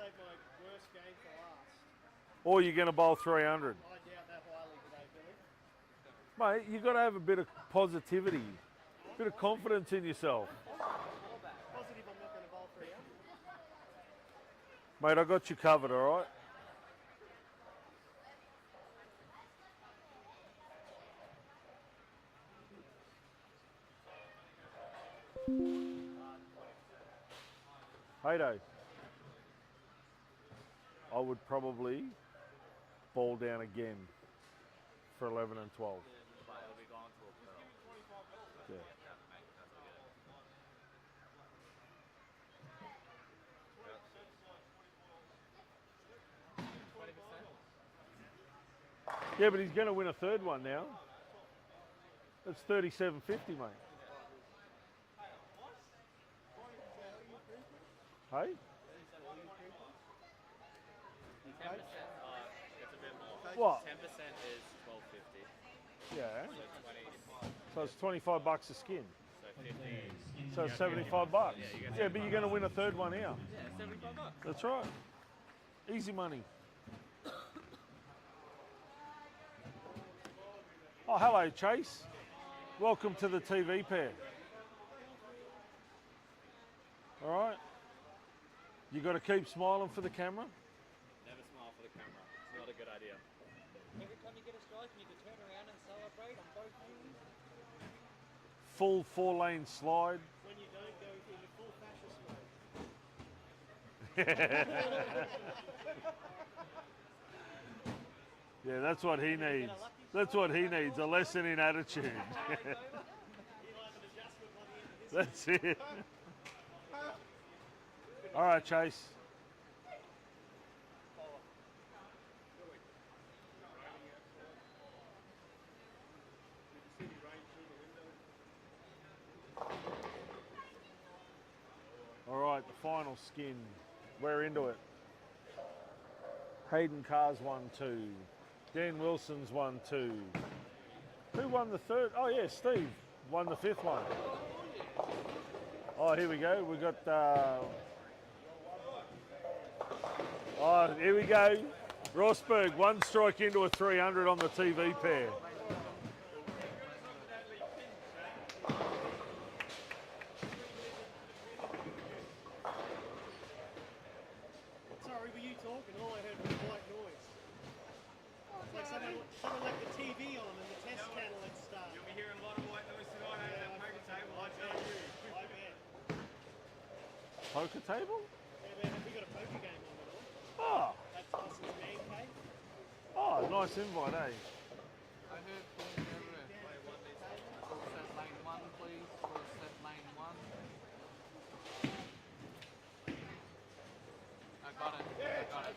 saved my worst game for last. Or you're going to bowl 300. I doubt that highly today, Billy. Mate, you've got to have a bit of positivity, a bit of confidence in yourself. Positive I'm not going to bowl 300. Mate, I got you covered, all right? Haydo. I would probably ball down again for 11 and 12. But it'll be gone to a pearl. Yeah. Yeah, but he's going to win a third one now. That's 37.50, mate. Hey? 10%. It's a bit more. What? 10% is $12.50. Yeah. So 20. So it's 25 bucks a skin. So 50. So 75 bucks. Yeah, you get Yeah, but you're going to win a third one now. Yeah, 75 bucks. That's right. Easy money. Oh, hello, Chase. Welcome to the TV pair. All right. You got to keep smiling for the camera. Never smile for the camera. It's not a good idea. Every time you get a strike, you need to turn around and celebrate on both knees. Full 4-lane slide. When you don't go into full fascist mode. Yeah, that's what he needs. That's what he needs, a lesson in attitude. That's it. All right, Chase. All right, the final skin. We're into it. Hayden Carr's 1-2. Dan Wilson's 1-2. Who won the third? Oh yeah, Steve won the fifth one. Oh, here we go. We got. Oh, here we go. Rosberg, one strike into a 300 on the TV pair. Sorry, were you talking? All I heard was white noise. It's like someone left the TV on and the test channel had started. You'll be hearing a lot of white noise tonight at that poker table, I tell you. I bet. Poker table? Yeah, man, we got a poker game on and all. Oh, That's Tyson's man cave. oh, nice invite, eh? I heard please everywhere. Full set lane 1, please. Full set lane 1. I got it. I got it.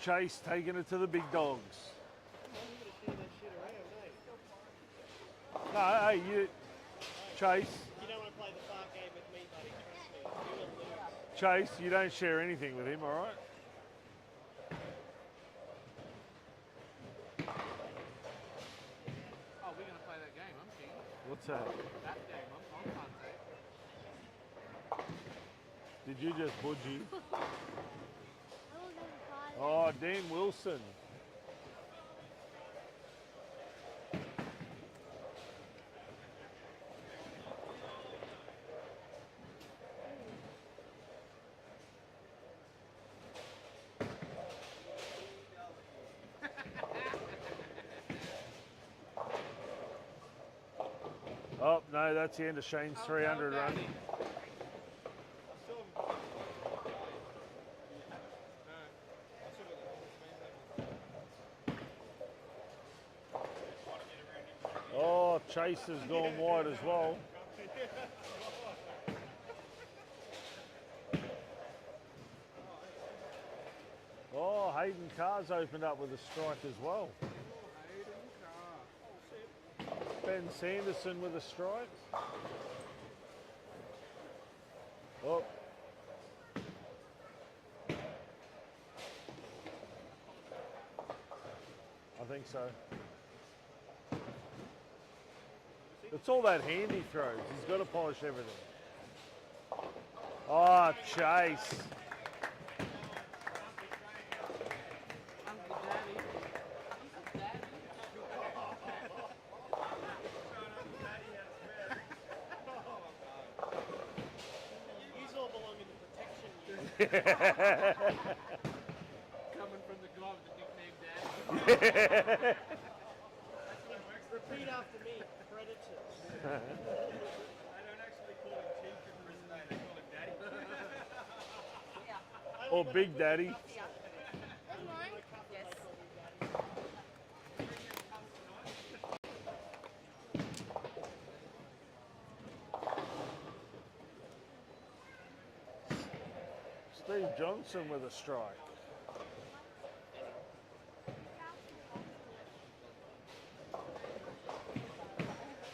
Chase taking it to the big dogs. I'm gonna share that shit around, mate. No, hey, you, Chase, You don't want to play the far game with me, buddy. Trust me. You will lose. Chase, you don't share anything with him, all right? Oh, we're going to play that game. I'm keen. What's that? That game. I'm contact. Did you just budgie? Oh, Dan Wilson. Oh, no, that's the end of Shane's 300 run. Oh, Chase has gone wide as well. Oh, Hayden Carr's opened up with a strike as well. Ben Sanderson with a strike. Oh. I think so. It's all that hand he throws. He's got to polish everything. Oh, Chase. Uncle Daddy. Uncle Daddy. These all belong in the protection unit. Coming from the glove that nicknamed Daddy. Repeat after me. Predators. I don't actually Or Big Daddy. That's mine. Steve Johnson with a strike.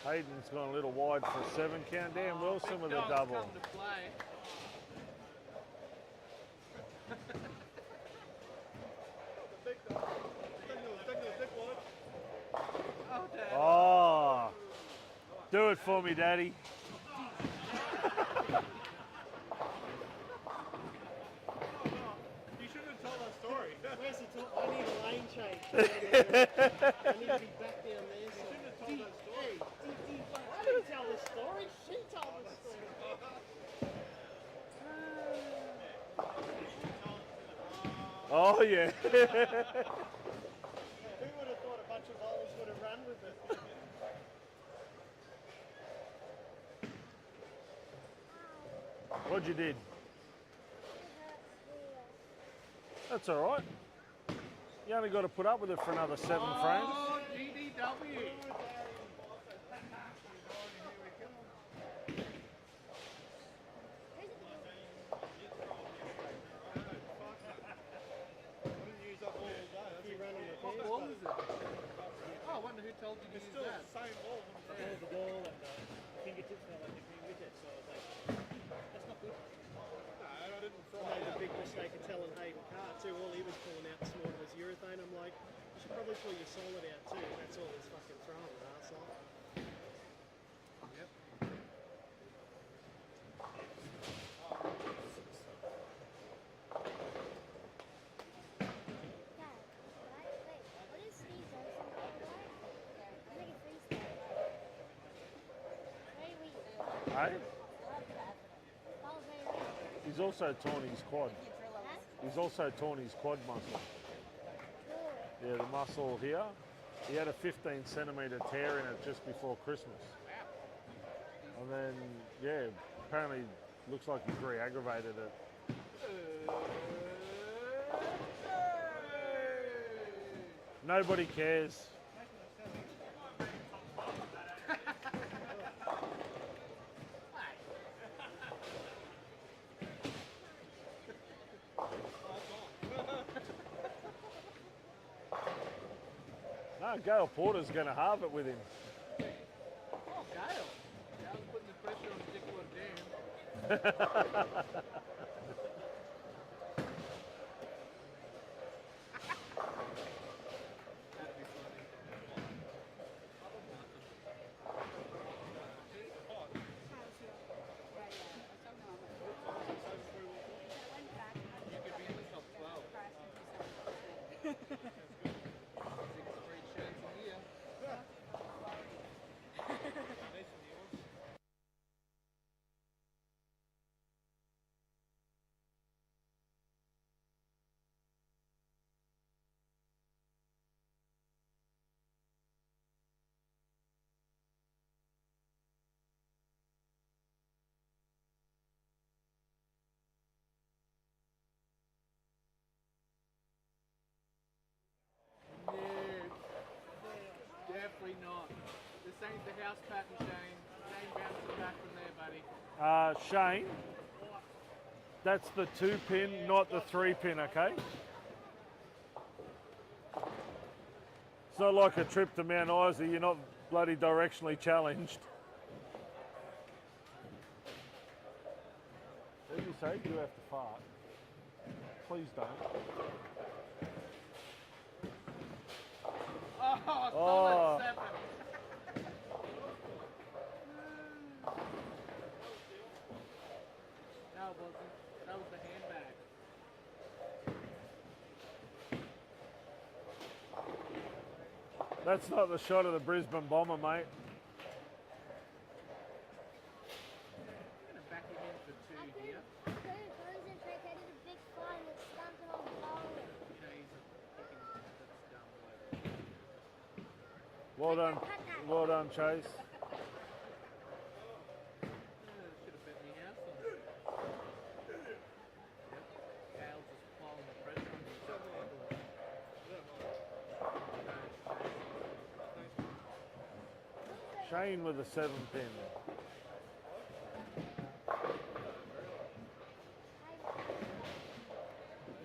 Hayden's gone a little wide for a 7 count. Dan Wilson with a Dog's double. come to play. Oh, Dad. Oh, do it for me, Daddy. You shouldn't have told that story. Where's the top? I need a lane change. I need to be back down there. So. Shouldn't have told that story. I didn't tell the story. She told the story. Oh, yeah. Who would have thought a bunch of bowlers would have run with it? What'd you did? That's all right. You only got to put up with it for another 7 frames. Oh, GDW. You run on the What pants, ball but is it? Oh, I wonder who told you to use that. Same ball. There's the ball and fingertips felt like they've been with it, so I was like, that's not good. I didn't I made the big mistake of telling Hayden Carr too. All he was pulling out this morning was urethane. I'm like, you should probably pull your solid out too. That's all he's fucking throwing, arsehole. Yep. Hey? He's also torn his quad. He's also torn his quad muscle. Yeah, the muscle here. He had a 15 centimetre tear in it just before Christmas. And then, yeah, apparently looks like he's re-aggravated it. Nobody cares. No, Gail Porter's going to halve it with him. Oh, Gale. Gale's putting the pressure on Dickwood Dan. That'd be funny. You could be in the top 12. 6 free shirts a year. No. Definitely not. This ain't the house pattern, Shane. Shane bouncing back from there, buddy. Shane, that's the 2 pin, not the 3 pin, okay? It's not like a trip to Mount Isa, you're not bloody directionally challenged. What do you say? You have to fart. Please don't. Oh, Oh. solid 7. No, it wasn't. That was the handbag. That's not the shot of the Brisbane Bomber, mate. I'm going to back him in for 2 here. Shane's fucking that's dumb weather. Well done. Well done, Chase. Should have bet me house on it. Yep. Gale's a Shane with a 7 pin.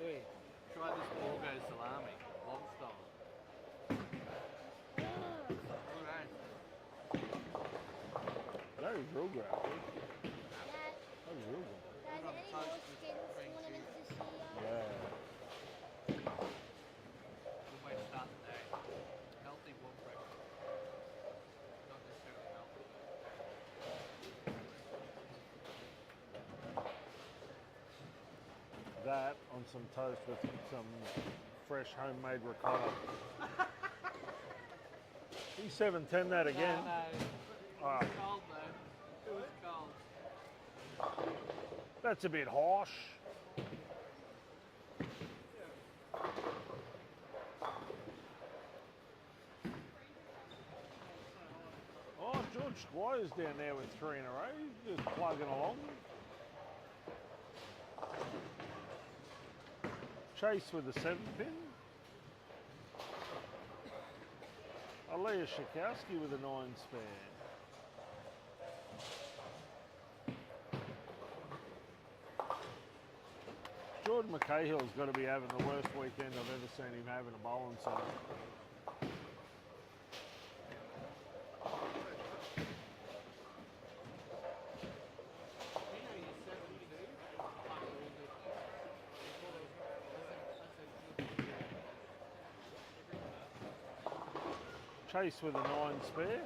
Hey, try this ball goes salami, log style. Alright. That is real good. Dad, That is real good. guys, any more skins tournaments this year? Yeah. Good way to start the day. Healthy blood pressure. Not necessarily healthy. That on some toast with some fresh homemade ricotta. He's 710 that again. No, no. It Ah. was cold though. It was cold. That's a bit harsh. Oh, George Squire's down there with 3 in a row. He's just plugging along. Chase with a 7 pin. Alea Shakowski with a 9 spare. Jordan McCahill's got to be having the worst weekend I've ever seen him have in a bowling centre. Chase with a 9 spare.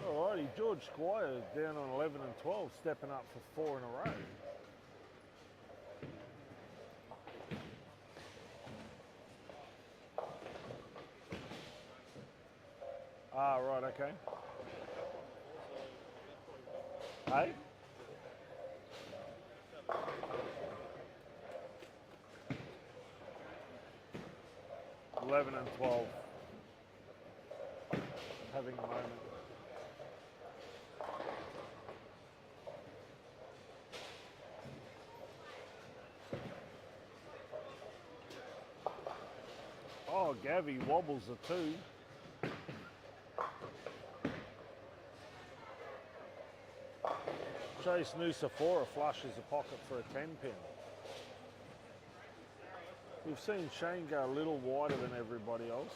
Alrighty, George Squire down on 11 and 12, stepping up for 4 in a row. Ah, right, okay. Hey? $11 and $12. Having a moment. Oh, Gavi wobbles a 2. Chase Nusafora flushes a pocket for a 10 pin. We've seen Shane go a little wider than everybody else.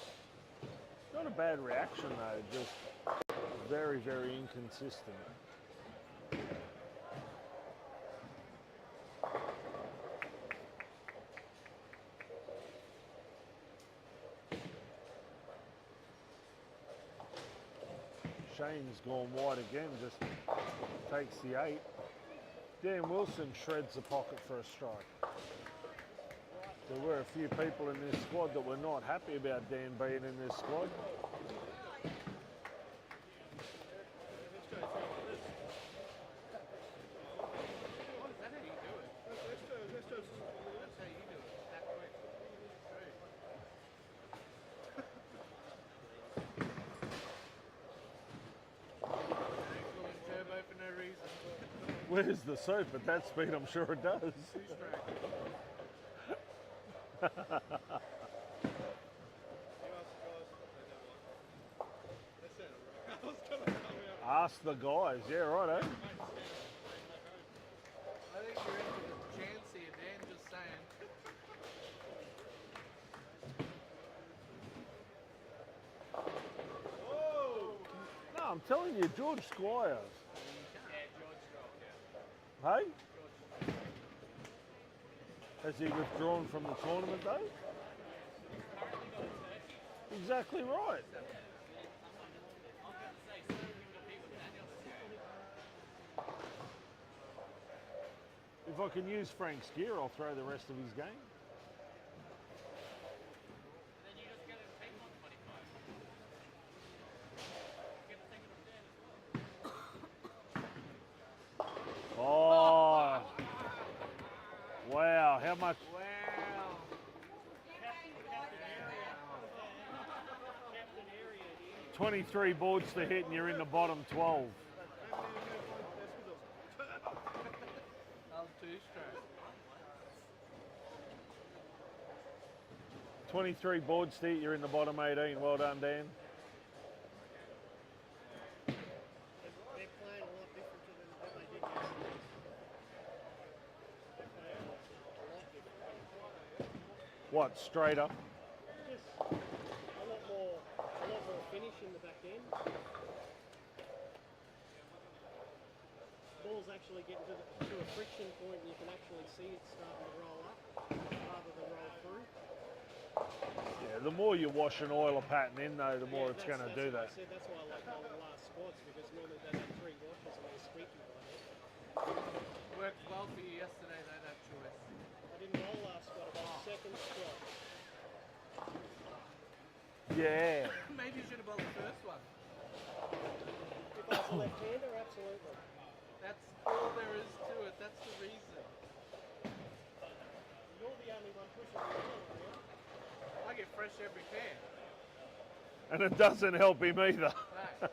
Not a bad reaction though, just very, very inconsistent. Shane's gone wide again, just takes the 8. Dan Wilson shreds the pocket for a strike. There were a few people in this squad that were not happy about Dan being in this squad. Where's the soap? At that speed, I'm sure it does. Ask the guys. Yeah, right, eh? I think you're into the chance here, Dan, just saying. No, I'm telling you, George Squire. Hey? Has he withdrawn from the tournament though? Exactly right. If I can use Frank's gear, I'll throw the rest of his game. Oh, wow, how much? Wow. 23 boards to hit and you're in the bottom 12. I'll two straight. 23 boards to hit, you're in the bottom 18. Well done, Dan. They're playing a lot different to than what they did yesterday. They're playing a lot different. What, straighter? Just a lot more finish in the back end. Ball's actually getting to a friction point and you can actually see it starting to roll up rather than roll through. Yeah, the more you wash an oil a pattern in though, the more it's going to do that. I said, that's why I like all the last squats, because normally they have 3 washes and they're squeaky by then. Worked well for you yesterday though, that choice. I didn't roll last squat, about the second squat. Yeah. Maybe you should have bowled the first one. If I was a left-hander, absolutely. That's all there is to it. That's the reason. You're the only one pushing the oil around. I get fresh every pair. And it doesn't help him either. No. I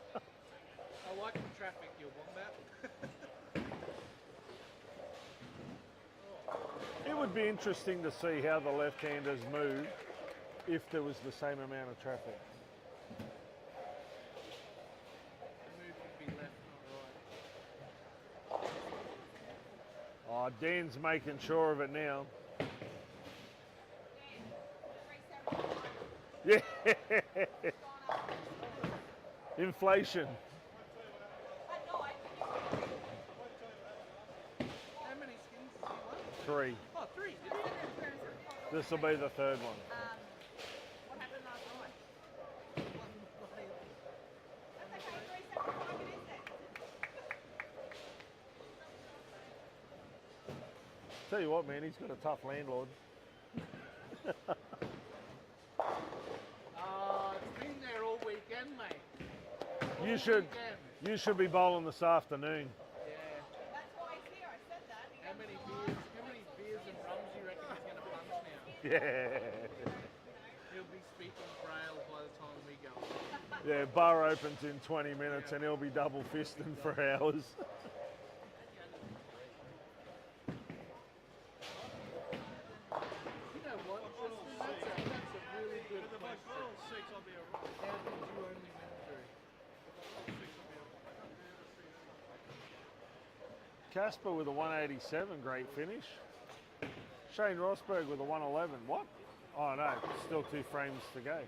like the traffic, you wombat. It would be interesting to see how the left-handers move if there was the same amount of traffic. The move would be left, not right. Oh, Dan's making sure of it now. Yeah. Inflation. How many skins did you want? 3. Oh, 3. Did you? This will be the 3rd one. What happened last night? That's okay, 375 it is then. Tell you what, man, he's got a tough landlord. It's been there all weekend, mate. All You should be bowling this afternoon. Yeah. That's why he's here, I said that. He How had many to beers and rums do you reckon he's going to punch now? Yeah. He'll be speaking braille by the time we go. Yeah, bar opens in 20 minutes and he'll be double fisting for hours. You know what, Justin? That's a really good question. How did you only win 3? Casper with a 187, great finish. Shane Rosberg with a 111. What? Oh no, still 2 frames to go.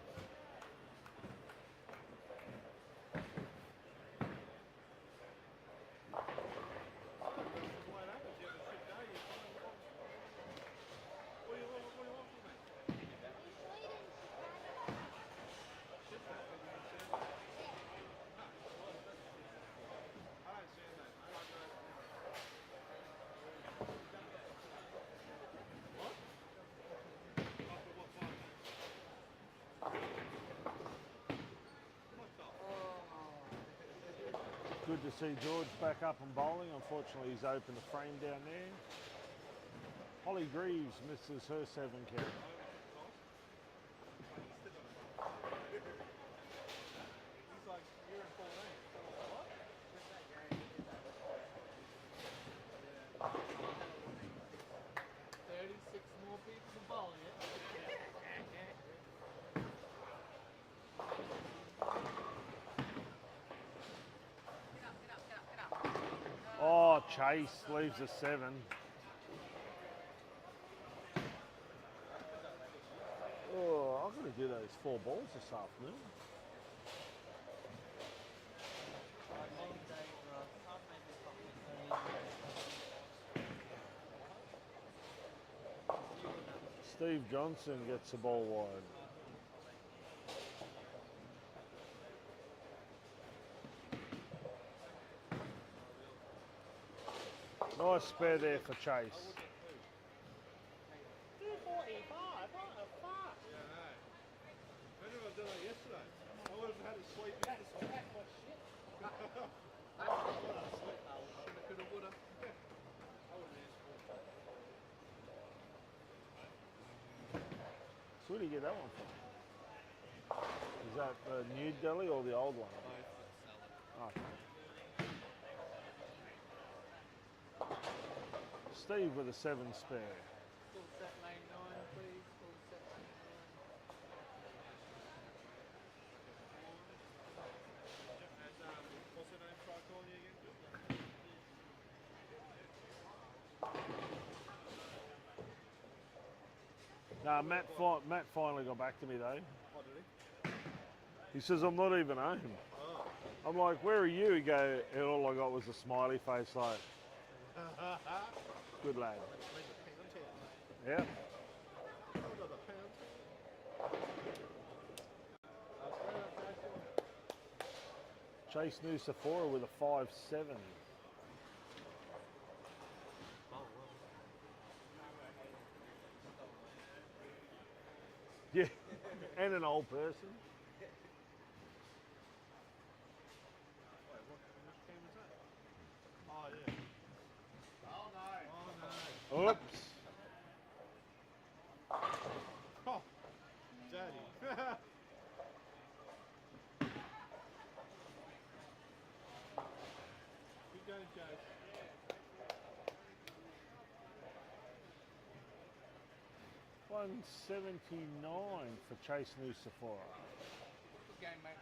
Good to see George back up and bowling. Unfortunately, he's opened a frame down there. Holly Greaves misses her 7 count. He's like, you're in 14. What? 36 more people bowling it. Oh, Chase leaves a 7. Oh, I've got to do those 4 balls this afternoon. Steve Johnson gets the ball wide. Nice spare there for Chase. 245, what the fuck? Yeah, I know. Imagine if I'd done that yesterday. I would have had to sleep in this one. Shoulda, coulda, woulda. So where do you get that one from? Is that the new deli or the old one? Both that sell it. Okay. Steve with a 7 spare. Full set lane 9, please. Full set lane What's her name? Try calling you again. Nah, Matt finally got back to me though. Oh, did he? He says, I'm not even home. Oh. I'm like, where are you? He go, and all I got was a smiley face like, good lad. Yeah. Chase New Sephora with a 5-7. Yeah, and an old person. Wait, which team was that? Oh, yeah. Oh no. Oh, no. Oops. Oh, daddy. Keep going, guys. $179 for Chase New Sephora. Good game, mate.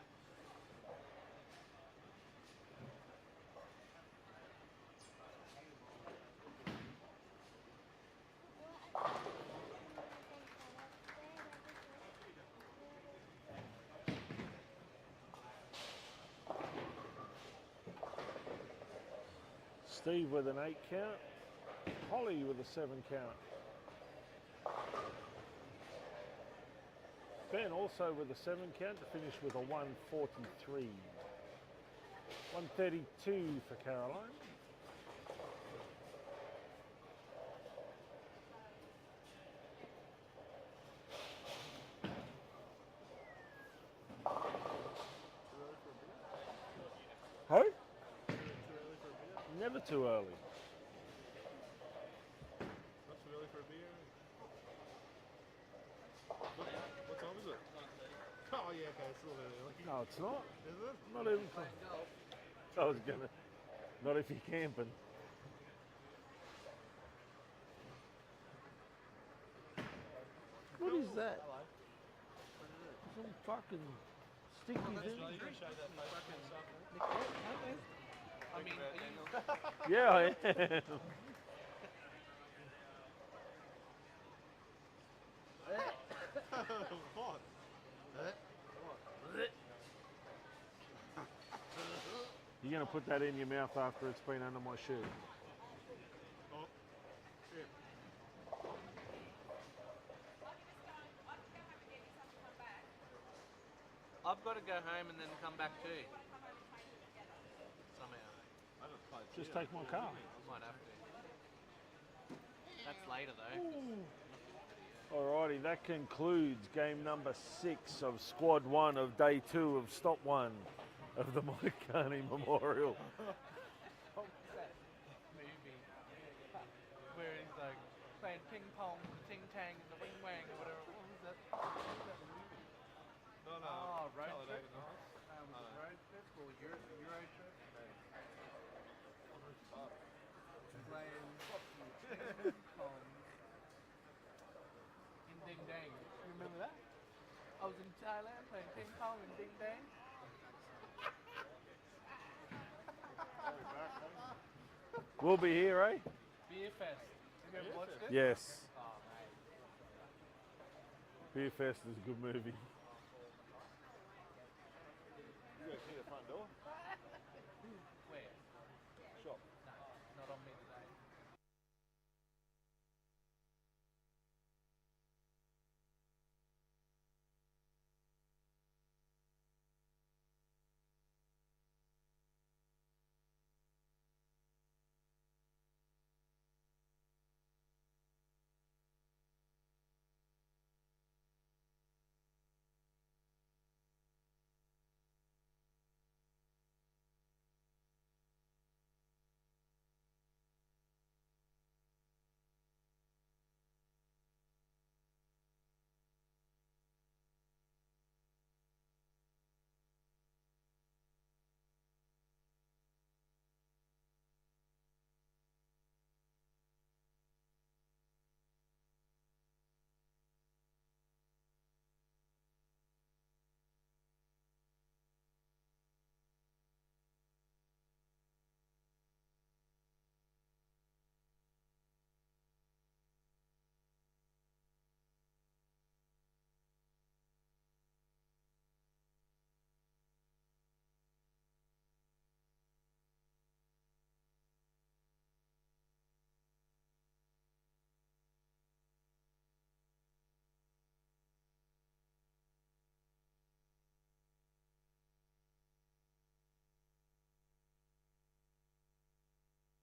Steve with an 8 count. Holly with a 7 count. Ben also with a 7 count to finish with a 143. 132 for Caroline. Who? Never too early. Not too early for a beer. What time is it? 9:30. Oh, yeah, okay, it's a little bit early. No, it's not. Is it? Not even. Playing golf. I was gonna. Not if you're camping. What is that? Hello. Some fucking sticky thing. I mean, are you, Yeah, I am. What? You're gonna put that in your mouth after it's been under my shirt. Oh, shit. I've got to go home and then come back too. Somehow. I haven't played Just beer. take my car. Might have to. That's later though. Alrighty, that concludes game number 6 of squad 1 of day 2 of stop 1 of the Mike Carney Memorial. Movie. Where he's like playing ping pong, ting tang, and the wing wang or whatever. What was that? No, no. Oh, road Talladega trip. Nights. Was it road trip or Euro trip? Playing ping pong in Ding Dang. You remember that? I was in Thailand playing ping pong in Ding Dang. We'll be here, eh? Beer Fest. Have you ever watched it? Yes. Oh, mate. Beer Fest is a good movie. You got a key at the front door?